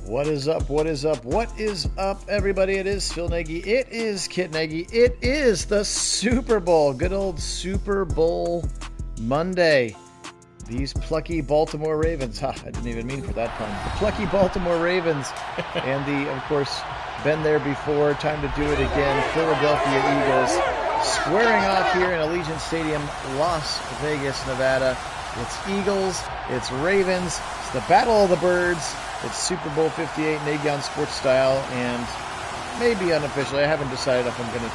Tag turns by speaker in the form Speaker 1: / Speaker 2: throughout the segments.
Speaker 1: What is up? What is up? What is up, everybody? It is Phil Nagy. It is Kit Nagy. It is the Super Bowl. Good old Super Bowl Monday. These plucky Baltimore Ravens. I didn't even mean for that pun. The plucky Baltimore Ravens and the, of course, been there before. Time to do it again. Philadelphia Eagles squaring off here in Allegiant Stadium, Las Vegas, Nevada. It's Eagles. It's Ravens. It's the Battle of the Birds. It's Super Bowl 58, Nagy on Sports Style, and maybe unofficially, I haven't decided if I'm going to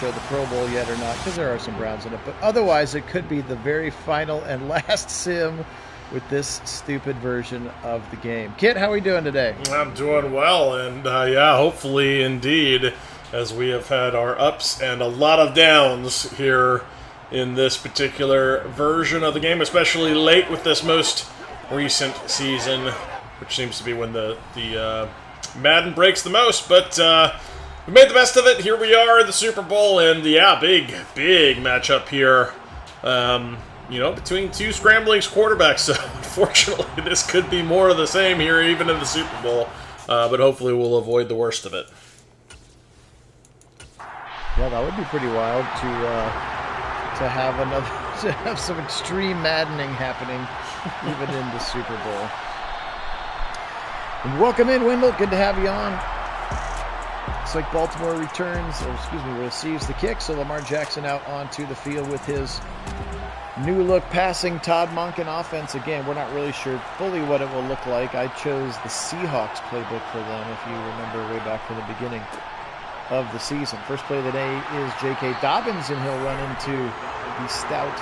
Speaker 1: show the Pro Bowl yet or not, because there are some Browns in it, but otherwise it could be the very final and last sim with this stupid version of the game. Kit, how are we doing today?
Speaker 2: I'm doing well, and yeah, hopefully indeed, as we have had our ups and a lot of downs here in this particular version of the game, especially late with this most recent season, which seems to be when the Madden breaks the most, but we made the best of it. Here we are in the Super Bowl, and yeah, big matchup here, between two scrambling quarterbacks, so unfortunately this could be more of the same here even in the Super Bowl, but hopefully we'll avoid the worst of it.
Speaker 1: Yeah, that would be pretty wild to have some extreme maddening happening even in the Super Bowl. And welcome in, Wendell. Good to have you on. Looks like Baltimore receives the kick. So Lamar Jackson out onto the field with his new look passing Todd Monken offense. Again, we're not really sure fully what it will look like. I chose the Seahawks playbook for them, if you remember way back from the beginning of the season. First play of the day is J.K. Dobbins, and he'll run into the stout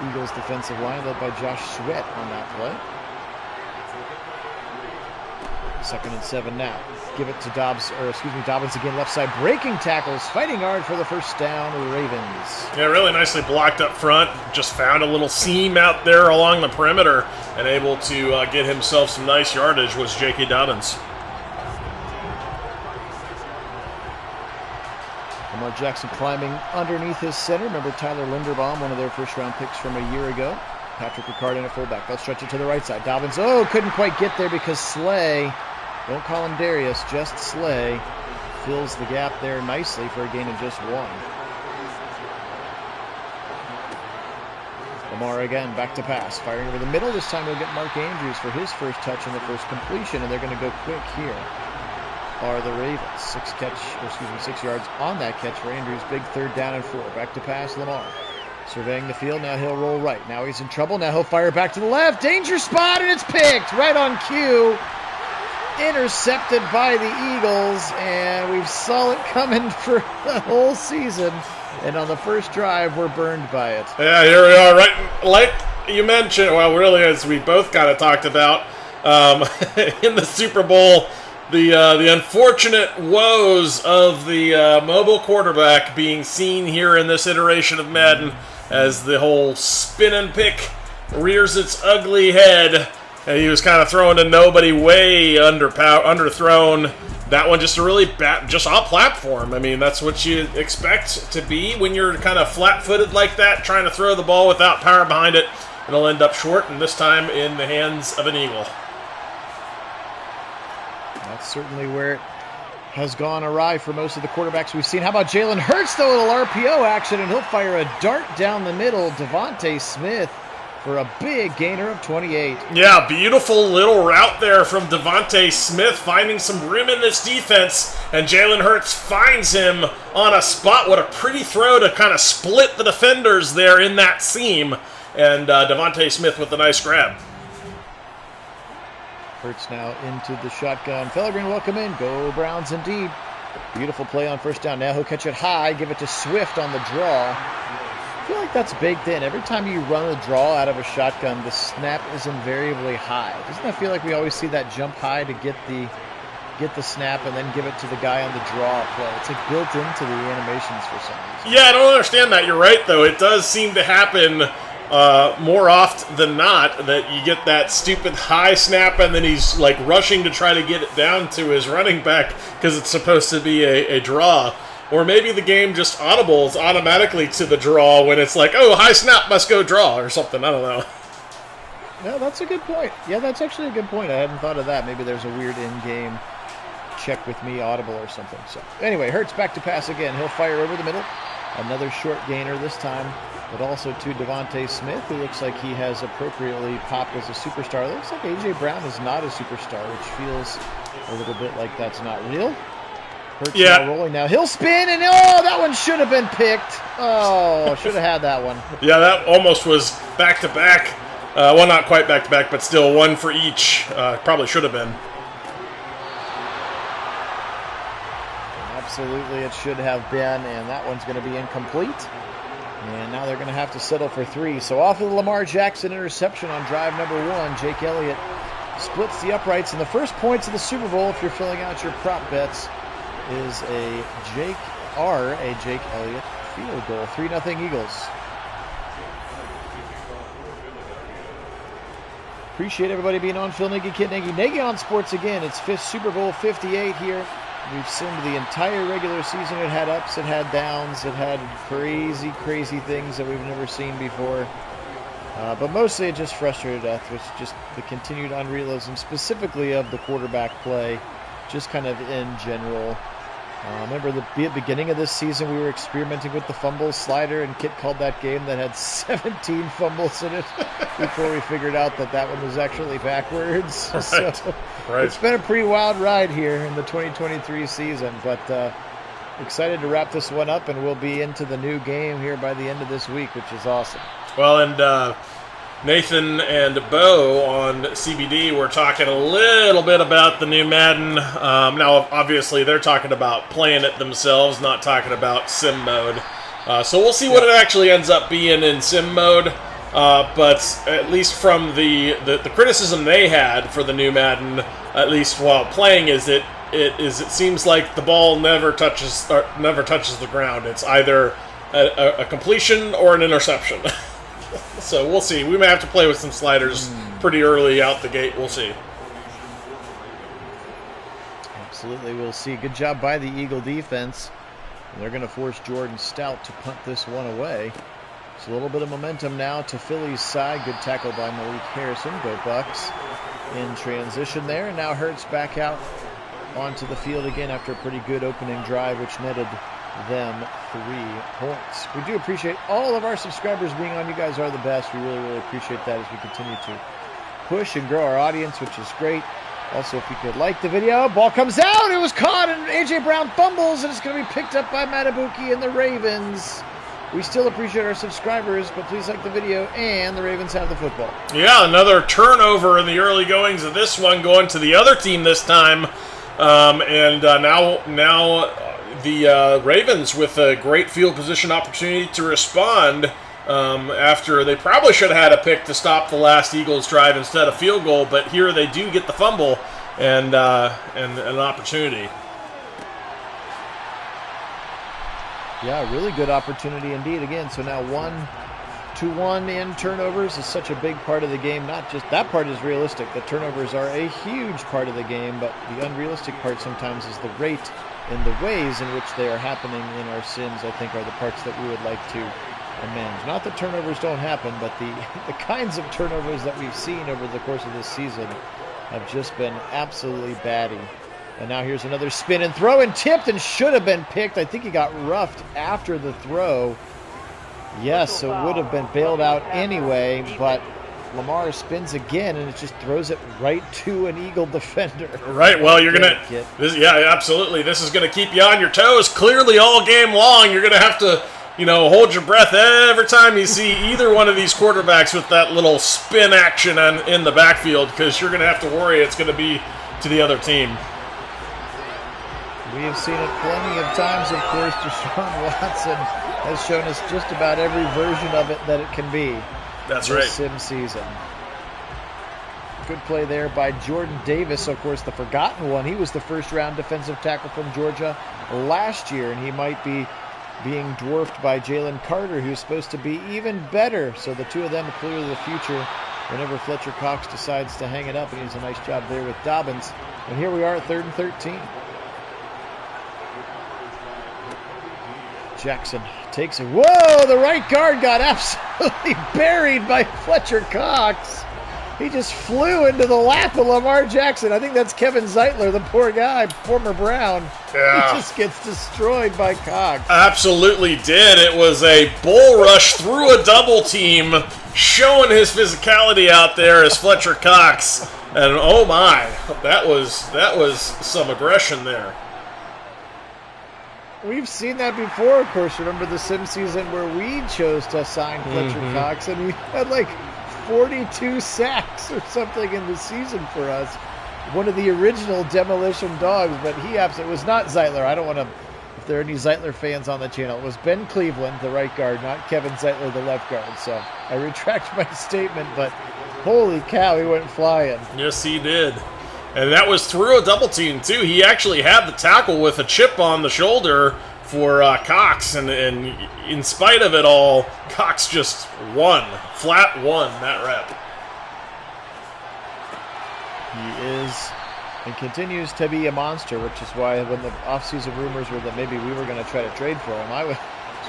Speaker 1: Eagles defensive line led by Josh Sweat on that play. 2nd and 7 now. Give it to Dobbins again, left side, breaking tackles, fighting hard for the first down, Ravens.
Speaker 2: Yeah, really nicely blocked up front. Just found a little seam out there along the perimeter and able to get himself some nice yardage was J.K. Dobbins.
Speaker 1: Lamar Jackson climbing underneath his center. Remember Tyler Linderbaum, one of their first-round picks from a year ago. Patrick Ricard in at fullback. They'll stretch it to the right side. Dobbins, couldn't quite get there because Slay, don't call him Darius, just Slay, fills the gap there nicely for a gain of just 1. Lamar again, back to pass. Firing over the middle. This time he'll get Mark Andrews for his first touch and the first completion, and they're going to go quick here. Are the Ravens. 6 yards on that catch for Andrews. Big 3rd down and 4. Back to pass, Lamar. Surveying the field, now he'll roll right. Now he's in trouble, now he'll fire back to the left. Danger spot, and it's picked right on cue. Intercepted by the Eagles, and we saw it coming for the whole season. And on the first drive, we're burned by it.
Speaker 2: Yeah, here we are, right like you mentioned, well, really, as we both kind of talked about, in the Super Bowl, the unfortunate woes of the mobile quarterback being seen here in this iteration of Madden as the whole spin and pick rears its ugly head. And he was kind of thrown to nobody, way underthrown. That one just a really bad, just off platform. I mean, that's what you expect to be when you're kind of flat-footed like that, trying to throw the ball without power behind it. It'll end up short, and this time in the hands of an Eagle.
Speaker 1: That's certainly where it has gone awry for most of the quarterbacks we've seen. How about Jalen Hurts, though, a little RPO action, and he'll fire a dart down the middle. Devontae Smith for a big gainer of 28.
Speaker 2: Yeah, beautiful little route there from Devontae Smith, finding some room in this defense, and Jalen Hurts finds him on a spot. What a pretty throw to kind of split the defenders there in that seam, and Devontae Smith with a nice grab.
Speaker 1: Hurts now into the shotgun. Fellegren, welcome in. Go Browns indeed. Beautiful play on first down. Now he'll catch it high, give it to Swift on the draw. I feel like that's baked in. Every time you run a draw out of a shotgun, the snap is invariably high. Doesn't that feel like we always see that jump high to get the snap and then give it to the guy on the draw play? It's like built into the animations for some reason.
Speaker 2: Yeah, I don't understand that. You're right, though. It does seem to happen more often than not that you get that stupid high snap and then he's like rushing to try to get it down to his running back because it's supposed to be a draw. Or maybe the game just audibles automatically to the draw when it's like, oh, high snap, must go draw or something. I don't know.
Speaker 1: No, that's a good point. Yeah, that's actually a good point. I hadn't thought of that. Maybe there's a weird in-game check with me audible or something. So anyway, Hurts back to pass again. He'll fire over the middle. Another short gainer this time, but also to Devontae Smith, who looks like he has appropriately popped as a superstar. It looks like A.J. Brown is not a superstar, which feels a little bit like that's not real. Hurts now rolling now. He'll spin, and oh, that one should have been picked. Oh, should have had that one.
Speaker 2: Yeah, that almost was back-to-back. Well, not quite back-to-back, but still one for each. Probably should have been.
Speaker 1: Absolutely, it should have been, and that one's going to be incomplete. And now they're going to have to settle for 3. So off of the Lamar Jackson interception on drive number 1, Jake Elliott splits the uprights. And the first points of the Super Bowl, if you're filling out your prop bets, is a Jake Elliott field goal. 3-0 Eagles. Appreciate everybody being on. Phil Nagy, Kit Nagy. Nagy on Sports again. It's 5th Super Bowl 58 here. We've seen the entire regular season. It had ups, it had downs, it had crazy, crazy things that we've never seen before. But mostly it just frustrated us, which just the continued unrealism, specifically of the quarterback play, just kind of in general. Remember at the beginning of this season, we were experimenting with the fumble slider, and Kit called that game that had 17 fumbles in it before we figured out that that one was actually backwards.
Speaker 2: Right.
Speaker 1: So it's been a pretty wild ride here in the 2023 season, but excited to wrap this one up, and we'll be into the new game here by the end of this week, which is awesome.
Speaker 2: Well, and Nathan and Bo on CBD were talking a little bit about the new Madden. Now, obviously, they're talking about playing it themselves, not talking about sim mode. So we'll see what it actually ends up being in sim mode. But at least from the criticism they had for the new Madden, at least while playing, is it seems like the ball never touches the ground. It's either a completion or an interception. So we'll see. We may have to play with some sliders pretty early out the gate. We'll see.
Speaker 1: Absolutely, we'll see. Good job by the Eagle defense. They're going to force Jordan Stout to punt this one away. It's a little bit of momentum now to Philly's side. Good tackle by Malik Harrison. Go Bucks in transition there. And now Hurts back out onto the field again after a pretty good opening drive, which netted them 3 points. We do appreciate all of our subscribers being on. You guys are the best. We really, really appreciate that as we continue to push and grow our audience, which is great. Also, if you could like the video, ball comes out. It was caught, and A.J. Brown fumbles, and it's going to be picked up by Matabuki and the Ravens. We still appreciate our subscribers, but please like the video, and the Ravens have the football.
Speaker 2: Yeah, another turnover in the early goings of this one, going to the other team this time. Now the Ravens with a great field position opportunity to respond after they probably should have had a pick to stop the last Eagles drive instead of field goal, but here they do get the fumble and an opportunity.
Speaker 1: Yeah, really good opportunity indeed. Again, so now 1-1 in turnovers is such a big part of the game. Not just that part is realistic. The turnovers are a huge part of the game, but the unrealistic part sometimes is the rate and the ways in which they are happening in our sims, I think, are the parts that we would like to amend. Not that turnovers don't happen, but the kinds of turnovers that we've seen over the course of this season have just been absolutely batty. And now here's another spin and throw, and tipped and should have been picked. I think he got roughed after the throw. Yes, so it would have been bailed out anyway, but Lamar spins again, and it just throws it right to an Eagle defender.
Speaker 2: Right, well, you're going to... Yeah, absolutely. This is going to keep you on your toes clearly all game long. You're going to have to, hold your breath every time you see either one of these quarterbacks with that little spin action in the backfield, because you're going to have to worry it's going to be to the other team.
Speaker 1: We have seen it plenty of times, of course. Deshaun Watson has shown us just about every version of it that it can be.
Speaker 2: That's
Speaker 1: this
Speaker 2: right.
Speaker 1: Sim season. Good play there by Jordan Davis, of course, the forgotten one. He was the first-round defensive tackle from Georgia last year, and he might be being dwarfed by Jalen Carter, who's supposed to be even better. So the two of them are clearly the future whenever Fletcher Cox decides to hang it up, and he does a nice job there with Dobbins. And here we are at 3rd and 13. Jackson takes it. Whoa, the right guard got absolutely buried by Fletcher Cox. He just flew into the lap of Lamar Jackson. I think that's Kevin Zeitler, the poor guy, former Brown.
Speaker 2: Yeah.
Speaker 1: He just gets destroyed by Cox.
Speaker 2: Absolutely did. It was a bull rush through a double team, showing his physicality out there as Fletcher Cox. And oh my, that was some aggression there.
Speaker 1: We've seen that before, of course. Remember the sim season where we chose to sign Fletcher Cox, and he had like 42 sacks or something in the season for us. One of the original demolition dogs, but it was not Zeitler. I don't want to, if there are any Zeitler fans on the channel, it was Ben Cleveland, the right guard, not Kevin Zeitler, the left guard. So I retract my statement, but holy cow, he went flying.
Speaker 2: Yes, he did. And that was through a double team, too. He actually had the tackle with a chip on the shoulder for Cox, and in spite of it all, Cox just flat won that rep.
Speaker 1: He is and continues to be a monster, which is why when the offseason rumors were that maybe we were going to try to trade for him, I was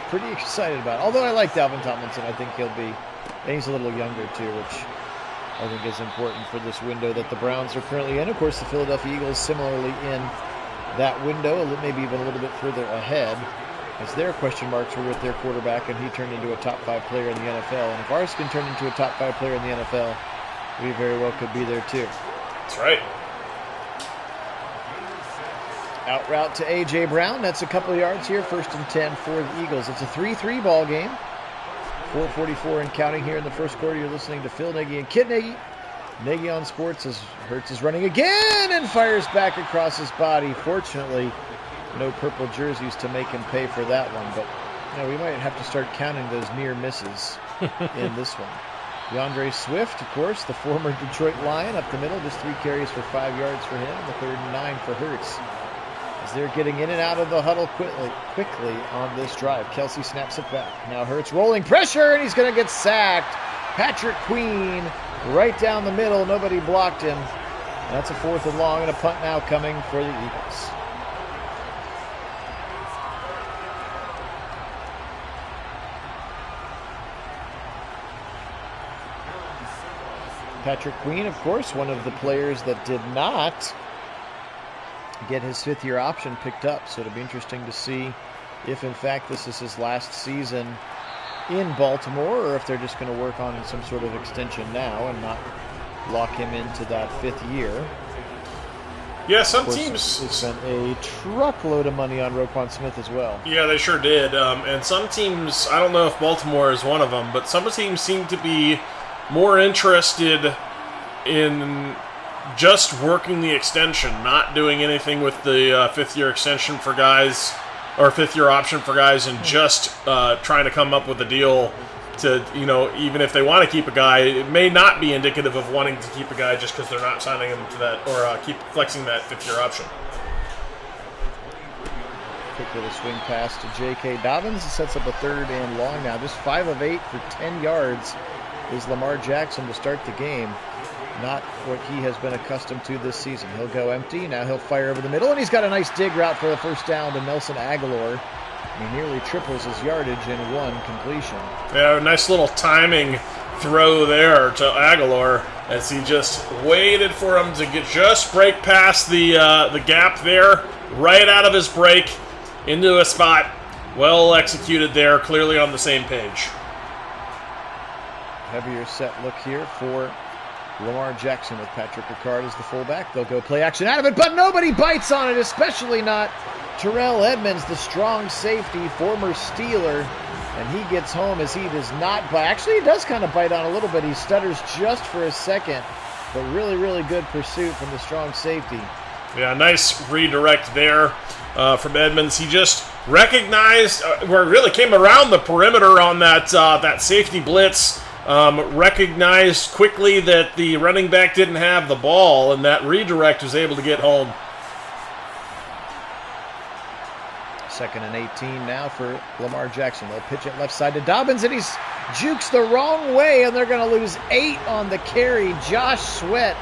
Speaker 1: pretty excited about it. Although I like Dalvin Tomlinson, I think and he's a little younger too, which I think is important for this window that the Browns are currently in. Of course, the Philadelphia Eagles similarly in that window, maybe even a little bit further ahead, as their question marks were with their quarterback, and he turned into a top 5 player in the NFL. And if ours can turn into a top 5 player in the NFL, we very well could be there too.
Speaker 2: That's right.
Speaker 1: Out route to A.J. Brown. That's a couple of yards here. 1st and 10 for the Eagles. It's a 3-3 ball game. 4:44 and counting here in the first quarter. You're listening to Phil Nagy and Kit Nagy. Nagy on Sports as Hurts is running again and fires back across his body. Fortunately, no purple jerseys to make him pay for that one. But we might have to start counting those near misses in this one. DeAndre Swift, of course, the former Detroit Lion, up the middle. Just 3 carries for 5 yards for him. The 3rd and 9 for Hurts. As they're getting in and out of the huddle quickly on this drive. Kelsey snaps it back. Now Hurts rolling pressure, and he's going to get sacked. Patrick Queen right down the middle. Nobody blocked him. And that's a 4th and long, and a punt now coming for the Eagles. Patrick Queen, of course, one of the players that did not get his 5th-year option picked up. So it'll be interesting to see if, in fact, this is his last season in Baltimore, or if they're just going to work on some sort of extension now and not lock him into that 5th year.
Speaker 2: Yeah, some teams...
Speaker 1: They spent a truckload of money on Roquan Smith as well.
Speaker 2: Yeah, they sure did. And some teams, I don't know if Baltimore is one of them, but some teams seem to be more interested in just working the extension, not doing anything with the 5th-year extension for guys, or 5th-year option for guys, and just trying to come up with a deal to, even if they want to keep a guy, it may not be indicative of wanting to keep a guy just because they're not signing him to that, or keep flexing that 5th-year option.
Speaker 1: Quick little swing pass to J.K. Dobbins. It sets up a 3rd and long now. Just 5 of 8 for 10 yards is Lamar Jackson to start the game. Not what he has been accustomed to this season. He'll go empty. Now he'll fire over the middle, and he's got a nice dig route for the 1st down to Nelson Aguilar. He nearly triples his yardage in 1 completion.
Speaker 2: Yeah, a nice little timing throw there to Aguilar as he just waited for him to just break past the gap there, right out of his break into a spot. Well executed there, clearly on the same page.
Speaker 1: Heavier set look here for Lamar Jackson with Patrick Ricard as the fullback. They'll go play action out of it, but nobody bites on it, especially not Terrell Edmonds, the strong safety, former Steeler, and he gets home as he does not bite. Actually, he does kind of bite on a little bit. He stutters just for a second, but really, really good pursuit from the strong safety.
Speaker 2: Yeah, nice redirect there from Edmonds. He just recognized, or really came around the perimeter on that safety blitz. Recognized quickly that the running back didn't have the ball, and that redirect was able to get home.
Speaker 1: 2nd and 18 now for Lamar Jackson. They'll pitch it left side to Dobbins, and he's jukes the wrong way, and they're going to lose 8 on the carry. Josh Sweat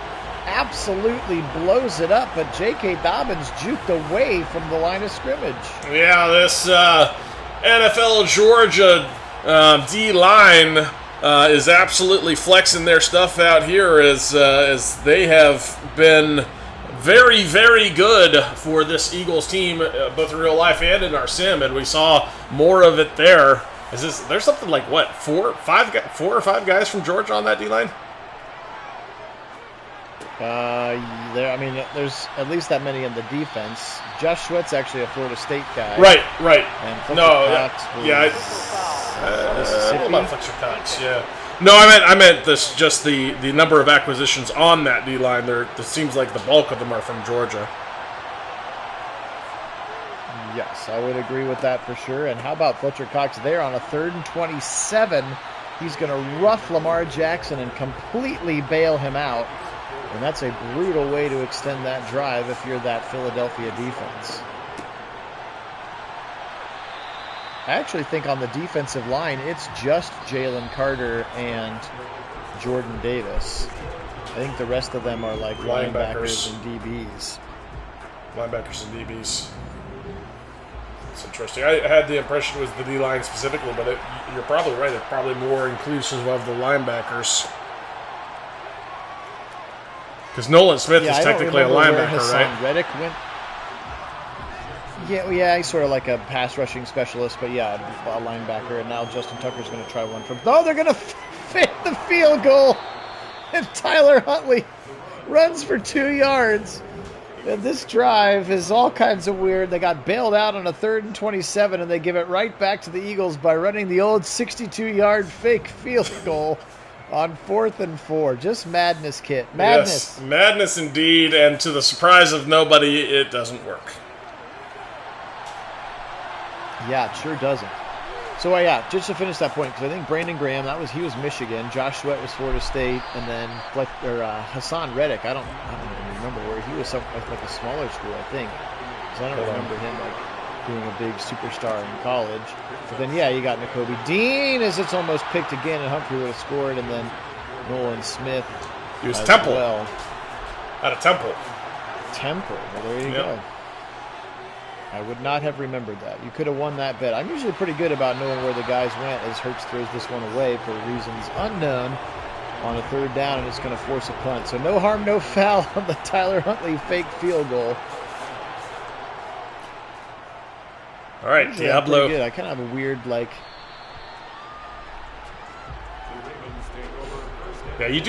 Speaker 1: absolutely blows it up, but J.K. Dobbins juked away from the line of scrimmage.
Speaker 2: Yeah, this NFL Georgia D-line is absolutely flexing their stuff out here as they have been very, very good for this Eagles team, both in real life and in our sim, and we saw more of it there. There's something like, what, four or five guys from Georgia on that D-line?
Speaker 1: There's at least that many in the defense. Josh Sweat's actually a Florida State guy.
Speaker 2: Right.
Speaker 1: And
Speaker 2: Fletcher Cox, yeah. No, I meant this. Just the number of acquisitions on that D line. It seems like the bulk of them are from Georgia.
Speaker 1: Yes, I would agree with that for sure. And how about Fletcher Cox there on a 3rd and 27? He's going to rough Lamar Jackson and completely bail him out. And that's a brutal way to extend that drive if you're that Philadelphia defense. I actually think on the defensive line, it's just Jalen Carter and Jordan Davis. I think the rest of them are like linebackers and DBs.
Speaker 2: Linebackers and DBs. It's interesting. I had the impression it was the D-line specifically, but you're probably right. It's probably more inclusive of the linebackers. Because Nolan Smith is technically a linebacker, right?
Speaker 1: Reddick went. Yeah, he's sort of like a pass rushing specialist, but yeah, a linebacker. And now Justin Tucker's going to try one from. Oh, they're going to fit the field goal, and Tyler Huntley runs for 2 yards. And this drive is all kinds of weird. They got bailed out on a 3rd and 27, and they give it right back to the Eagles by running the old 62-yard fake field goal on 4th and 4. Just madness, Kit. Madness.
Speaker 2: Yes, madness indeed, and to the surprise of nobody, it doesn't work.
Speaker 1: Yeah, it sure doesn't. So, just to finish that point, because I think Brandon Graham, he was Michigan. Josh Sweat was Florida State, and then Hassan Reddick. I don't even remember where he was. Like a smaller school, I think. Because I don't remember him being a big superstar in college. But then, you got Nakobe Dean as it's almost picked again, and Humphrey would have scored, and then Nolan Smith.
Speaker 2: He was Temple.
Speaker 1: Well.
Speaker 2: Out of Temple.
Speaker 1: Well, there you go. I would not have remembered that. You could have won that bet. I'm usually pretty good about knowing where the guys went as Hurts throws this one away for reasons unknown on a 3rd down, and it's going to force a punt. So no harm, no foul on the Tyler Huntley fake field goal.
Speaker 2: All right, Diablo.
Speaker 1: Good. I kind of have a weird,
Speaker 2: Yeah, you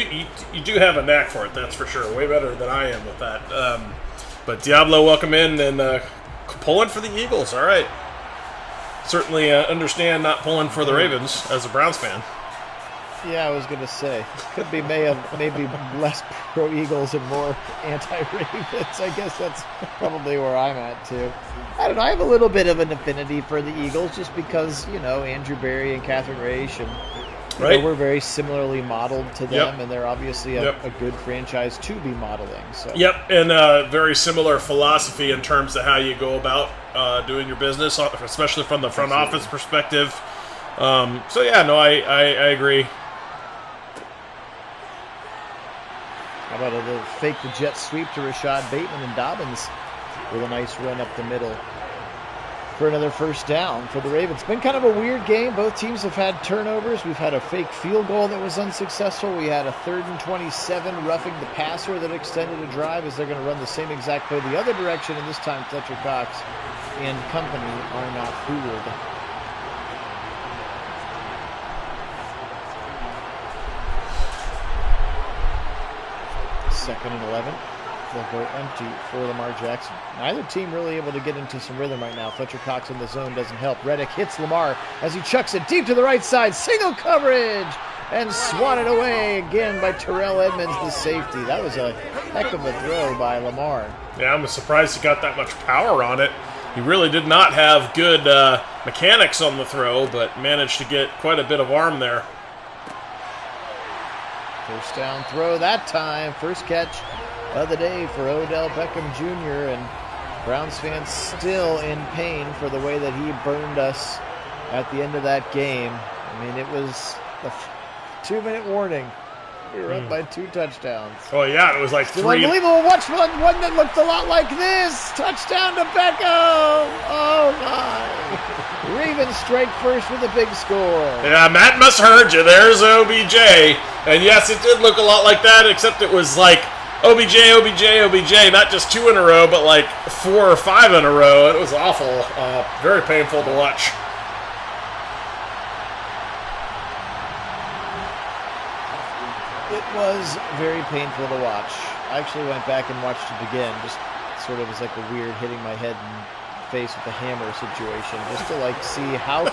Speaker 2: do have a knack for it, that's for sure. Way better than I am with that. But Diablo, welcome in, and pulling for the Eagles. All right. Certainly understand not pulling for the Ravens as a Browns fan.
Speaker 1: Yeah, I was going to say. Could be maybe less pro-Eagles and more anti-Ravens. I guess that's probably where I'm at, too. I don't know. I have a little bit of an affinity for the Eagles just because, Andrew Berry and Catherine Raish and we're very similarly modeled to them, and they're obviously a good franchise to be modeling. So. Yep,
Speaker 2: and very similar philosophy in terms of how you go about doing your business, especially from the front office perspective. I agree.
Speaker 1: How about a little fake the jet sweep to Rashad Bateman and Dobbins with a nice run up the middle for another 1st down for the Ravens. It's been kind of a weird game. Both teams have had turnovers. We've had a fake field goal that was unsuccessful. We had a 3rd and 27 roughing the passer that extended a drive as they're going to run the same exact play the other direction, and this time Fletcher Cox and company are not fooled. Second and 11. They'll go empty for Lamar Jackson. Neither team really able to get into some rhythm right now. Fletcher Cox in the zone doesn't help. Reddick hits Lamar as he chucks it deep to the right side. Single coverage and swatted away again by Terrell Edmonds, the safety. That was a heck of a throw by Lamar.
Speaker 2: Yeah, I'm surprised he got that much power on it. He really did not have good mechanics on the throw, but managed to get quite a bit of arm there.
Speaker 1: First down throw that time. First catch of the day for Odell Beckham Jr. and Browns fans still in pain for the way that he burned us at the end of that game. I mean, it was a 2-minute warning We were up by 2 touchdowns.
Speaker 2: Oh, yeah, it was like
Speaker 1: Still
Speaker 2: 3.
Speaker 1: unbelievable. Watch one that looked a lot like this. Touchdown to Beckham. Oh, my. Ravens strike first with a big score.
Speaker 2: Yeah, Matt must have heard you. There's OBJ. And yes, it did look a lot like that, except it was like OBJ, not just 2 in a row, but like 4 or 5 in a row. It was awful. Very painful to watch.
Speaker 1: It was very painful to watch. I actually went back and watched it again, just sort of as like a weird hitting my head and face with a hammer situation, just to like see how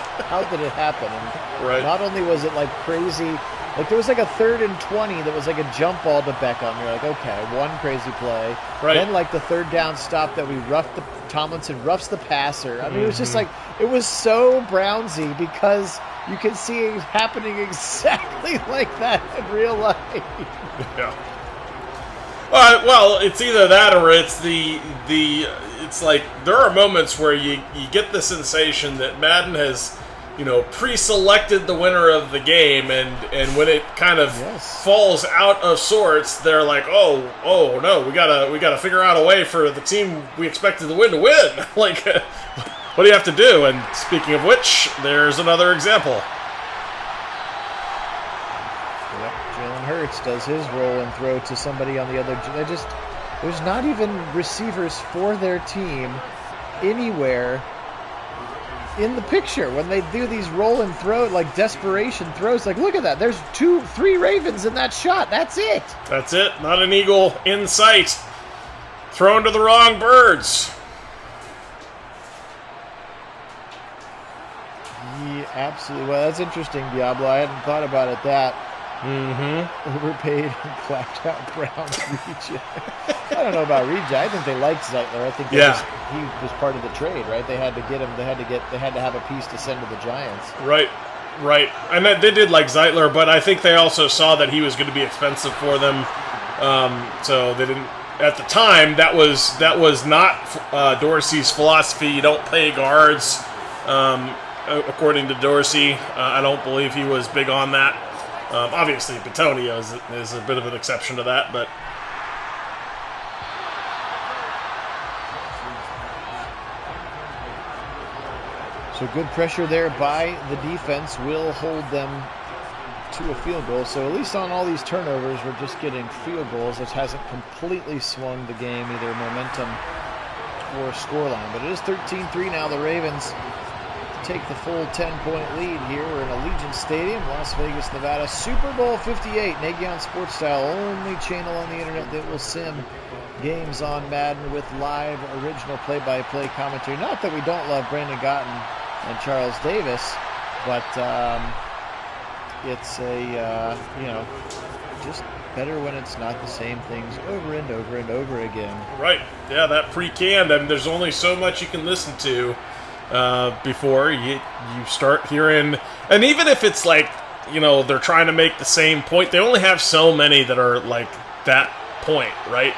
Speaker 1: did it happen. And
Speaker 2: right.
Speaker 1: Not only was it like crazy, like there was like a 3rd and 20 that was like a jump ball to Beckham. You're like, okay, one crazy play.
Speaker 2: Right.
Speaker 1: Then like the 3rd down stop that Tomlinson roughs the passer. I mean, it was just like, it was so Brownsy because you can see it happening exactly like that in real life.
Speaker 2: Yeah. Well, it's either that or it's it's like there are moments where you get the sensation that Madden has, pre-selected the winner of the game, and when it kind of falls out of sorts, they're like, oh no, we gotta figure out a way for the team we expected to win. Like, what do you have to do? And speaking of which, there's another example.
Speaker 1: Yep, Jalen Hurts does his roll and throw to somebody on the other. There's not even receivers for their team anywhere in the picture when they do these roll and throw, like desperation throws. Like, look at that. There's 3 Ravens in that shot. That's it.
Speaker 2: That's it. Not an eagle in sight. Thrown to the wrong birds.
Speaker 1: Yeah, absolutely. Well, that's interesting, Diablo. I hadn't thought about it that. Overpaid and clapped out Browns reject. I don't know about reject. I think they liked Zeitler. I think he was part of the trade, right? They had to get him. They had to have a piece to send to the Giants.
Speaker 2: Right. And they did like Zeitler, but I think they also saw that he was going to be expensive for them. So they didn't. At the time, that was not Dorsey's philosophy. You don't pay guards. According to Dorsey, I don't believe he was big on that. Obviously, Bitonio is a bit of an exception to that, but
Speaker 1: so good pressure there by the defense will hold them to a field goal. So at least on all these turnovers, we're just getting field goals. This hasn't completely swung the game, either momentum or scoreline. But it is 13-3 now. The Ravens take the full 10-point lead here. We're in Allegiant Stadium, Las Vegas, Nevada. Super Bowl 58, Nagy on Sports Style, only channel on the internet that will sim games on Madden with live original play-by-play commentary. Not that we don't love Brandon Gotton and Charles Davis, but it's just better when it's not the same things over and over and over again.
Speaker 2: Right. Yeah, that pre-canned. I mean, there's only so much you can listen to before you start hearing, and even if it's like, they're trying to make the same point, they only have so many that are like that point, right?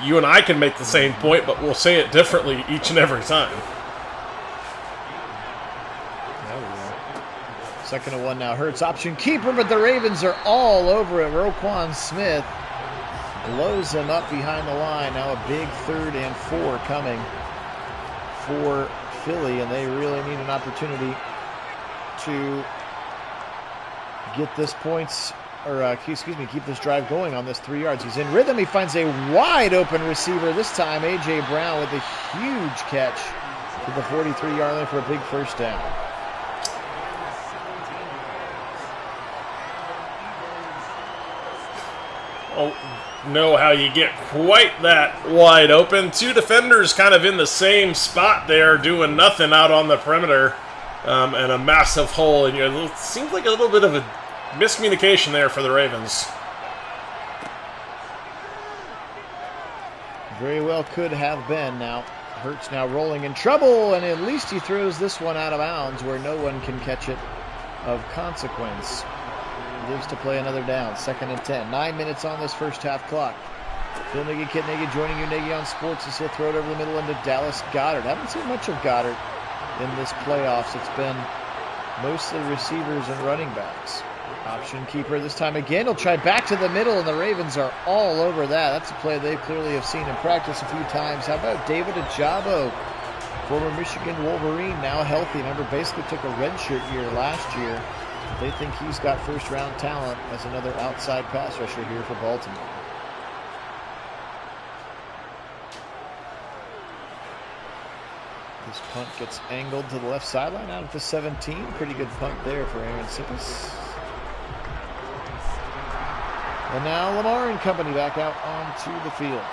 Speaker 2: You and I can make the same point, but we'll say it differently each and every time.
Speaker 1: Second and 1 now. Hurts option keeper, but the Ravens are all over it. Roquan Smith blows them up behind the line. Now a big 3rd and 4 coming for Philly, and they really need an opportunity to get this keep this drive going on this 3 yards. He's in rhythm. He finds a wide open receiver. This time, A.J. Brown with a huge catch to the 43-yard line for a big first down.
Speaker 2: Know how you get quite that wide open. 2 defenders kind of in the same spot there, doing nothing out on the perimeter, and a massive hole. And it seems like a little bit of a miscommunication there for the Ravens.
Speaker 1: Very well could have been. Now Hurts now rolling in trouble, and at least he throws this one out of bounds where no one can catch it of consequence. Lives to play another down. 2nd and 10. 9 minutes on this first half clock. Phil Nagy, Kit Nagy joining you, Nagy on Sports, as he'll throw it over the middle into Dallas Goedert. Haven't seen much of Goedert in this playoffs. It's been mostly receivers and running backs. Option keeper this time again. He'll try back to the middle, and the Ravens are all over that. That's a play they clearly have seen in practice a few times. How about David Ajabo, former Michigan Wolverine, now healthy. Remember, basically took a redshirt year last year. They think he's got first-round talent as another outside pass rusher here for Baltimore. This punt gets angled to the left sideline out at the 17. Pretty good punt there for Aaron Sippis. And now Lamar and company back out onto the field.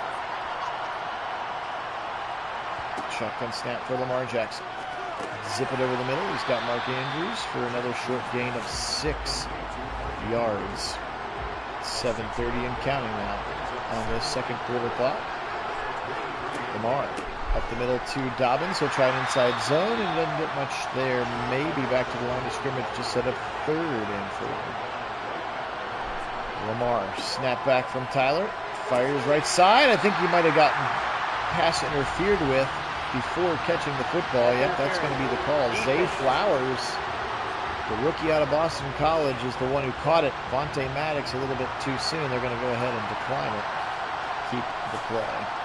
Speaker 1: Shotgun snap for Lamar Jackson. Zip it over the middle. He's got Mark Andrews for another short gain of 6 yards. 7:30 and counting now on this second quarter clock. Lamar up the middle to Dobbins. He'll try an inside zone and doesn't get much there. Maybe back to the line of scrimmage to set up 3rd and 4. Lamar, snap back from Tyler. Fires right side. I think he might have gotten pass interfered with before catching the football. Yep, that's going to be the call. Zay Flowers, the rookie out of Boston College, is the one who caught it. Vontae Maddox a little bit too soon. They're going to go ahead and decline it. Keep the play.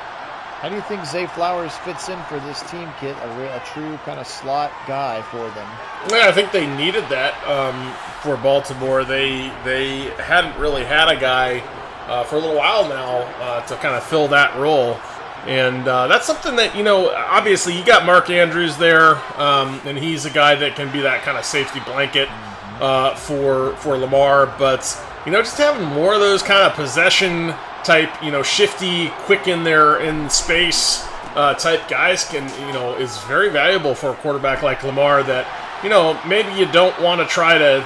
Speaker 1: How do you think Zay Flowers fits in for this team, Kit? A true kind of slot guy for them.
Speaker 2: Yeah, I think they needed that for Baltimore. They hadn't really had a guy for a little while now to kind of fill that role. And that's something that, obviously you got Mark Andrews there, and he's a guy that can be that kind of safety blanket for Lamar. But, just having more of those kind of possession type, shifty, quick in there in space type guys is very valuable for a quarterback like Lamar that, maybe you don't want to try to,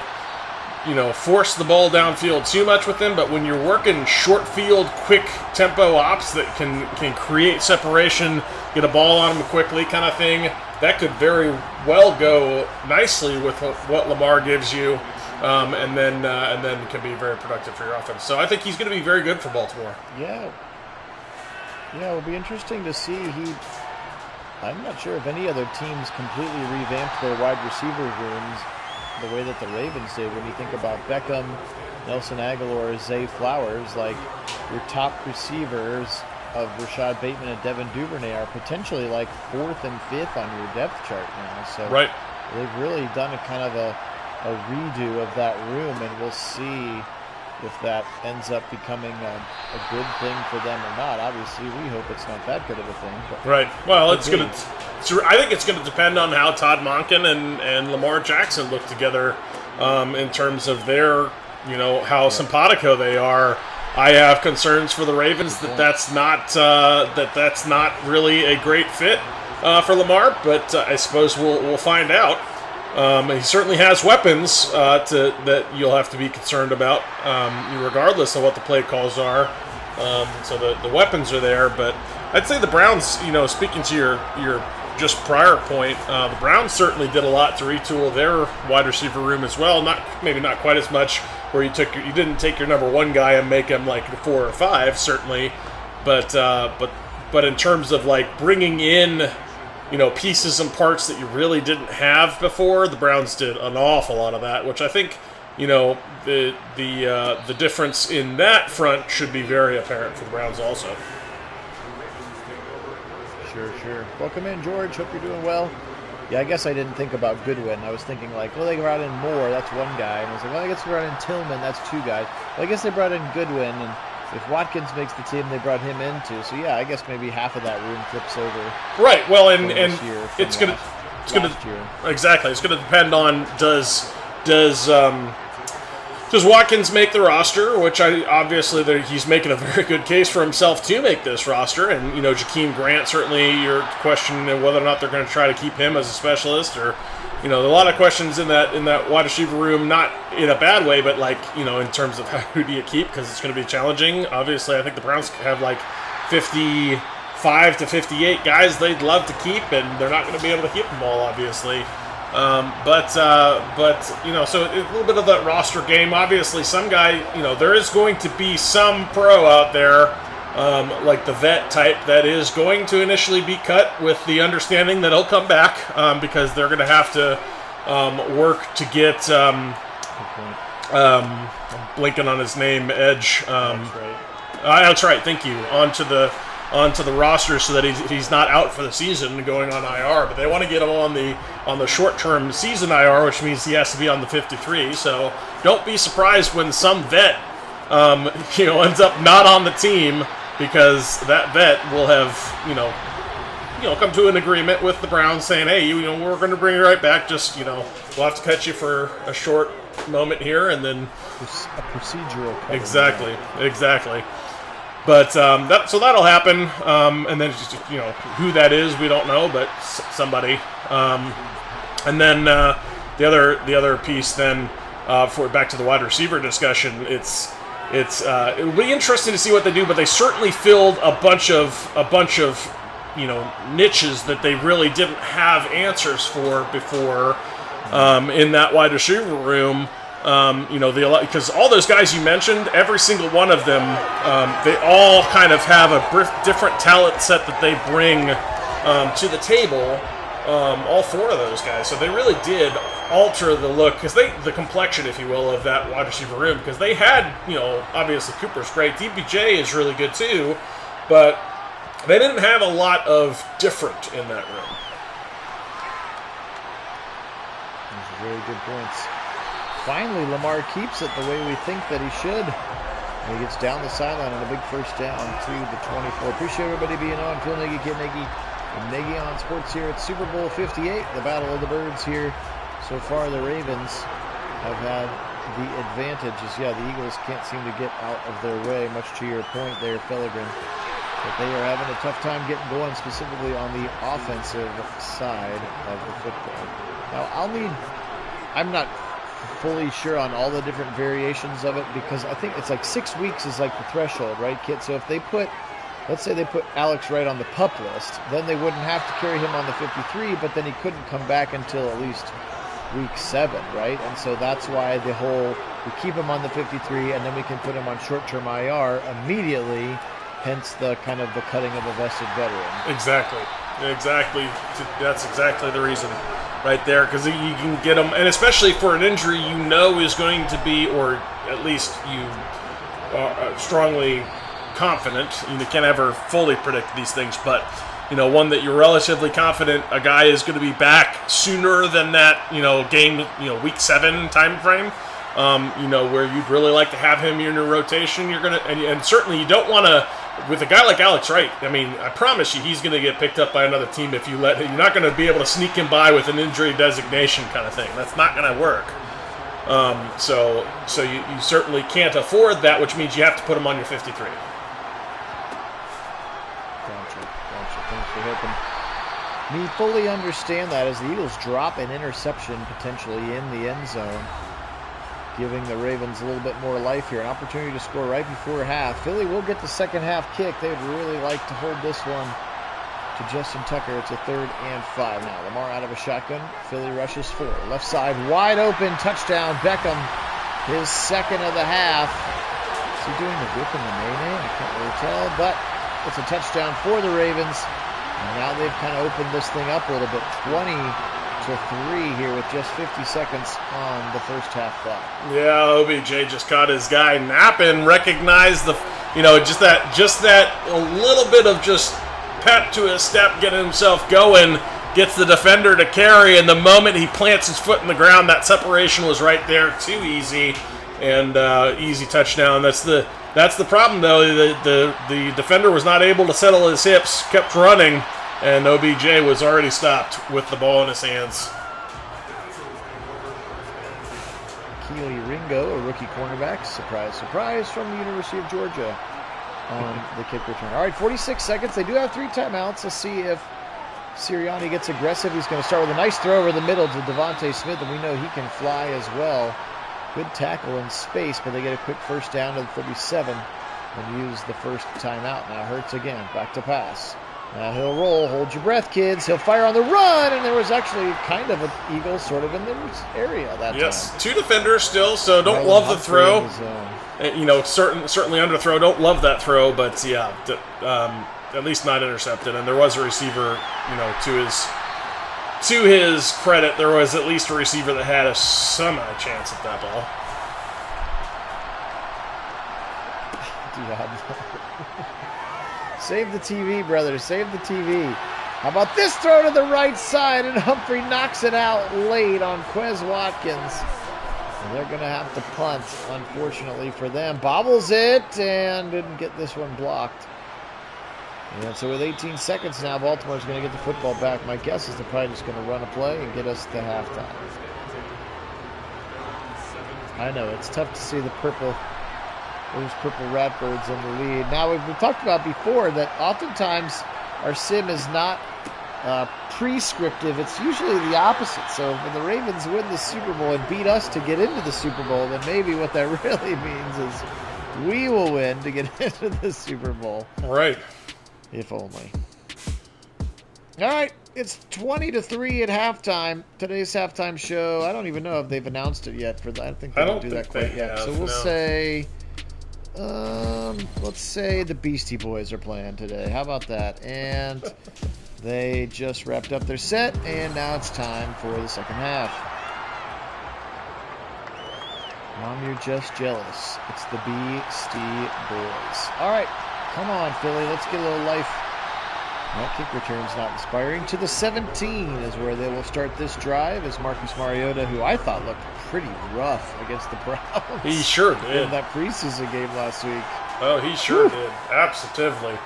Speaker 2: force the ball downfield too much with him, but when you're working short field, quick tempo ops that can create separation, get a ball on him quickly kind of thing, that could very well go nicely with what Lamar gives you. And then can be very productive for your offense. So I think he's going to be very good for Baltimore.
Speaker 1: Yeah, it'll be interesting to see. I'm not sure if any other teams completely revamped their wide receiver rooms the way that the Ravens did. When you think about Beckham, Nelson Aguilar, Zay Flowers, like your top receivers of Rashad Bateman and Devin Duvernay are potentially like 4th and 5th on your depth chart now. So
Speaker 2: right.
Speaker 1: They've really done a kind of a redo of that room, and we'll see if that ends up becoming a good thing for them or not. Obviously, we hope it's not that good of a thing. But
Speaker 2: right. Well, I think it's going to depend on how Todd Monken and Lamar Jackson look together in terms of their, how simpatico they are. I have concerns for the Ravens that's not really a great fit for Lamar, but I suppose we'll find out. He certainly has weapons that you'll have to be concerned about, regardless of what the play calls are. So the weapons are there, but I'd say the Browns, speaking to your just prior point, the Browns certainly did a lot to retool their wide receiver room as well. Maybe not quite as much where you didn't take your number 1 guy and make him like 4 or 5, certainly, but in terms of like bringing in pieces and parts that you really didn't have before, the Browns did an awful lot of that, which I think, the difference in that front should be very apparent for the Browns also.
Speaker 1: Sure. Welcome in, George. Hope you're doing well. Yeah, I guess I didn't think about Goodwin. I was thinking like, well, they brought in Moore, that's 1 guy. And I was like, well, I guess they brought in Tillman, that's 2 guys. Well, I guess they brought in Goodwin, and if Watkins makes the team, they brought him in too. So yeah, I guess maybe half of that room flips over.
Speaker 2: Right. Well, and it's gonna exactly. It's gonna depend on does Watkins make the roster, which he's making a very good case for himself to make this roster, and Jakeem Grant, certainly you're questioning whether or not they're going to try to keep him as a specialist, or there are a lot of questions in that wide receiver room, not in a bad way, but in terms of who do you keep, because it's going to be challenging. Obviously, I think the Browns have like 55 to 58 guys they'd love to keep, and they're not going to be able to keep them all, obviously. But so a little bit of that roster game. Obviously, some guy, there is going to be some pro out there, like the vet type, that is going to initially be cut with the understanding that he'll come back because they're going to have to work to get I'm blinking on his name, Edge.
Speaker 1: That's right.
Speaker 2: That's right. Thank you. Onto the roster so that he's not out for the season, going on IR. But they want to get him on the short-term season IR, which means he has to be on the 53. So don't be surprised when some vet, ends up not on the team, because that vet will have, come to an agreement with the Browns saying, hey, we're going to bring you right back. Just, we'll have to cut you for a short moment here, and then
Speaker 1: a procedural cut.
Speaker 2: Exactly. But so that'll happen, and then just who that is, we don't know, but somebody. And then the other piece then for back to the wide receiver discussion, it'll be interesting to see what they do, but they certainly filled a bunch of niches that they really didn't have answers for before in that wide receiver room. Because all those guys you mentioned, every single one of them, they all kind of have a different talent set that they bring to the table. All four of those guys, so they really did alter the look, because the complexion, if you will, of that wide receiver room. Because they had, obviously Cooper's great, DBJ is really good too, but they didn't have a lot of different in that room.
Speaker 1: Those are very good points. Finally, Lamar keeps it the way we think that he should. And he gets down the sideline on a big first down to the 24. Appreciate everybody being on. Phil Nagy, Kit Nagy, and Nagy on Sports here at Super Bowl 58. The Battle of the Birds here. So far, the Ravens have had the advantage. The Eagles can't seem to get out of their way, much to your point there, Fellegren. But they are having a tough time getting going, specifically on the offensive side of the football. Now, I'm not fully sure on all the different variations of it, because I think it's like 6 weeks is like the threshold, right, Kit? So if let's say they put Alex Wright on the PUP list, then they wouldn't have to carry him on the 53, but then he couldn't come back until at least week 7, right? And so that's why we keep him on the 53, and then we can put him on short-term IR immediately, hence the kind of the cutting of a vested veteran.
Speaker 2: Exactly. That's exactly the reason. Right there, because you can get them, and especially for an injury is going to be, or at least you are strongly confident. You can't ever fully predict these things, but one that you're relatively confident a guy is going to be back sooner than that game week 7 time frame. Where you'd really like to have him in your rotation. You're gonna, and certainly you don't want to. With a guy like Alex Wright, I promise you he's going to get picked up by another team if you let him. You're not going to be able to sneak him by with an injury designation kind of thing. That's not going to work. So you certainly can't afford that, which means you have to put him on your 53.
Speaker 1: Gotcha. Thanks for helping me fully understand that, as the Eagles drop an interception potentially in the end zone, giving the Ravens a little bit more life here. An opportunity to score right before half. Philly will get the second half kick. They'd really like to hold this one to Justin Tucker. It's a 3rd and 5 now. Lamar out of a shotgun. Philly rushes 4. Left side wide open. Touchdown. Beckham, his second of the half. Is he doing the whip and the nay-nay? I can't really tell, but it's a touchdown for the Ravens. And now they've kind of opened this thing up a little bit. 20-3 here with just 50 seconds on the first half clock.
Speaker 2: Yeah, OBJ just caught his guy napping, recognized the, just that a little bit of just pep to his step, getting himself going, gets the defender to carry, and the moment he plants his foot in the ground, that separation was right there, too easy, and easy touchdown. That's the problem, though. The defender was not able to settle his hips, kept running, and OBJ was already stopped with the ball in his hands.
Speaker 1: Keely Ringo, a rookie cornerback, surprise, from the University of Georgia on the kick return. All right, 46 seconds. They do have 3 timeouts. Let's see if Sirianni gets aggressive. He's going to start with a nice throw over the middle to Devontae Smith, and we know he can fly as well. Good tackle in space, but they get a quick first down to the 37 and use the first timeout. Now Hurts again, back to pass. Now he'll roll. Hold your breath, kids. He'll fire on the run, and there was actually kind of an Eagle sort of in the area that time.
Speaker 2: Yes, 2 defenders still, so don't love the throw. Certainly underthrow. Don't love that throw, but yeah, at least not intercepted. And there was a receiver, to his credit, there was at least a receiver that had a semi chance at that ball.
Speaker 1: Save the TV, brother. Save the TV. How about this throw to the right side, and Humphrey knocks it out late on Quez Watkins. And they're going to have to punt, unfortunately for them. Bobbles it and didn't get this one blocked. And so with 18 seconds now, Baltimore's going to get the football back. My guess is they're probably just going to run a play and get us to halftime. I know, it's tough to see those purple Ratbirds in the lead. Now, we've talked about before that oftentimes our sim is not prescriptive. It's usually the opposite. So when the Ravens win the Super Bowl and beat us to get into the Super Bowl, then maybe what that really means is we will win to get into the Super Bowl.
Speaker 2: Right.
Speaker 1: If only. All right, it's 20-3 at halftime. Today's halftime show. I don't even know if they've announced it yet. I don't think they don't do that quite yet. So we'll say, let's say the Beastie Boys are playing today. How about that? And they just wrapped up their set, and now it's time for the second half. Mom, you're just jealous. It's the Beastie Boys. All right. Come on, Philly. Let's get a little life. That kick return's not inspiring. To the 17 is where they will start this drive as Marcus Mariota, who I thought looked pretty rough against the Browns.
Speaker 2: He sure did.
Speaker 1: In that preseason game last week.
Speaker 2: Oh, he sure did. Absolutely.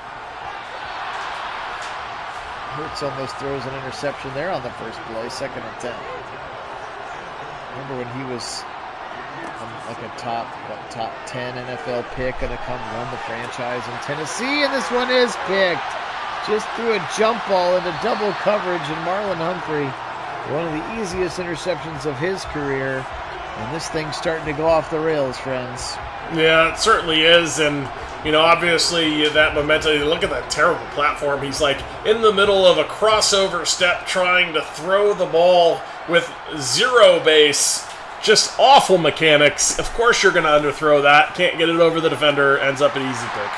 Speaker 1: Hurts almost throws an interception there on the first play, 2nd and 10. Remember when he was like a top 10 NFL pick, going to come run the franchise in Tennessee, and this one is picked. Just threw a jump ball into double coverage, and Marlon Humphrey, one of the easiest interceptions of his career, and this thing's starting to go off the rails, friends.
Speaker 2: Yeah, it certainly is, and obviously that momentum, look at that terrible platform. He's like in the middle of a crossover step trying to throw the ball with zero base. Just awful mechanics. Of course you're going to underthrow that. Can't get it over the defender. Ends up an easy pick.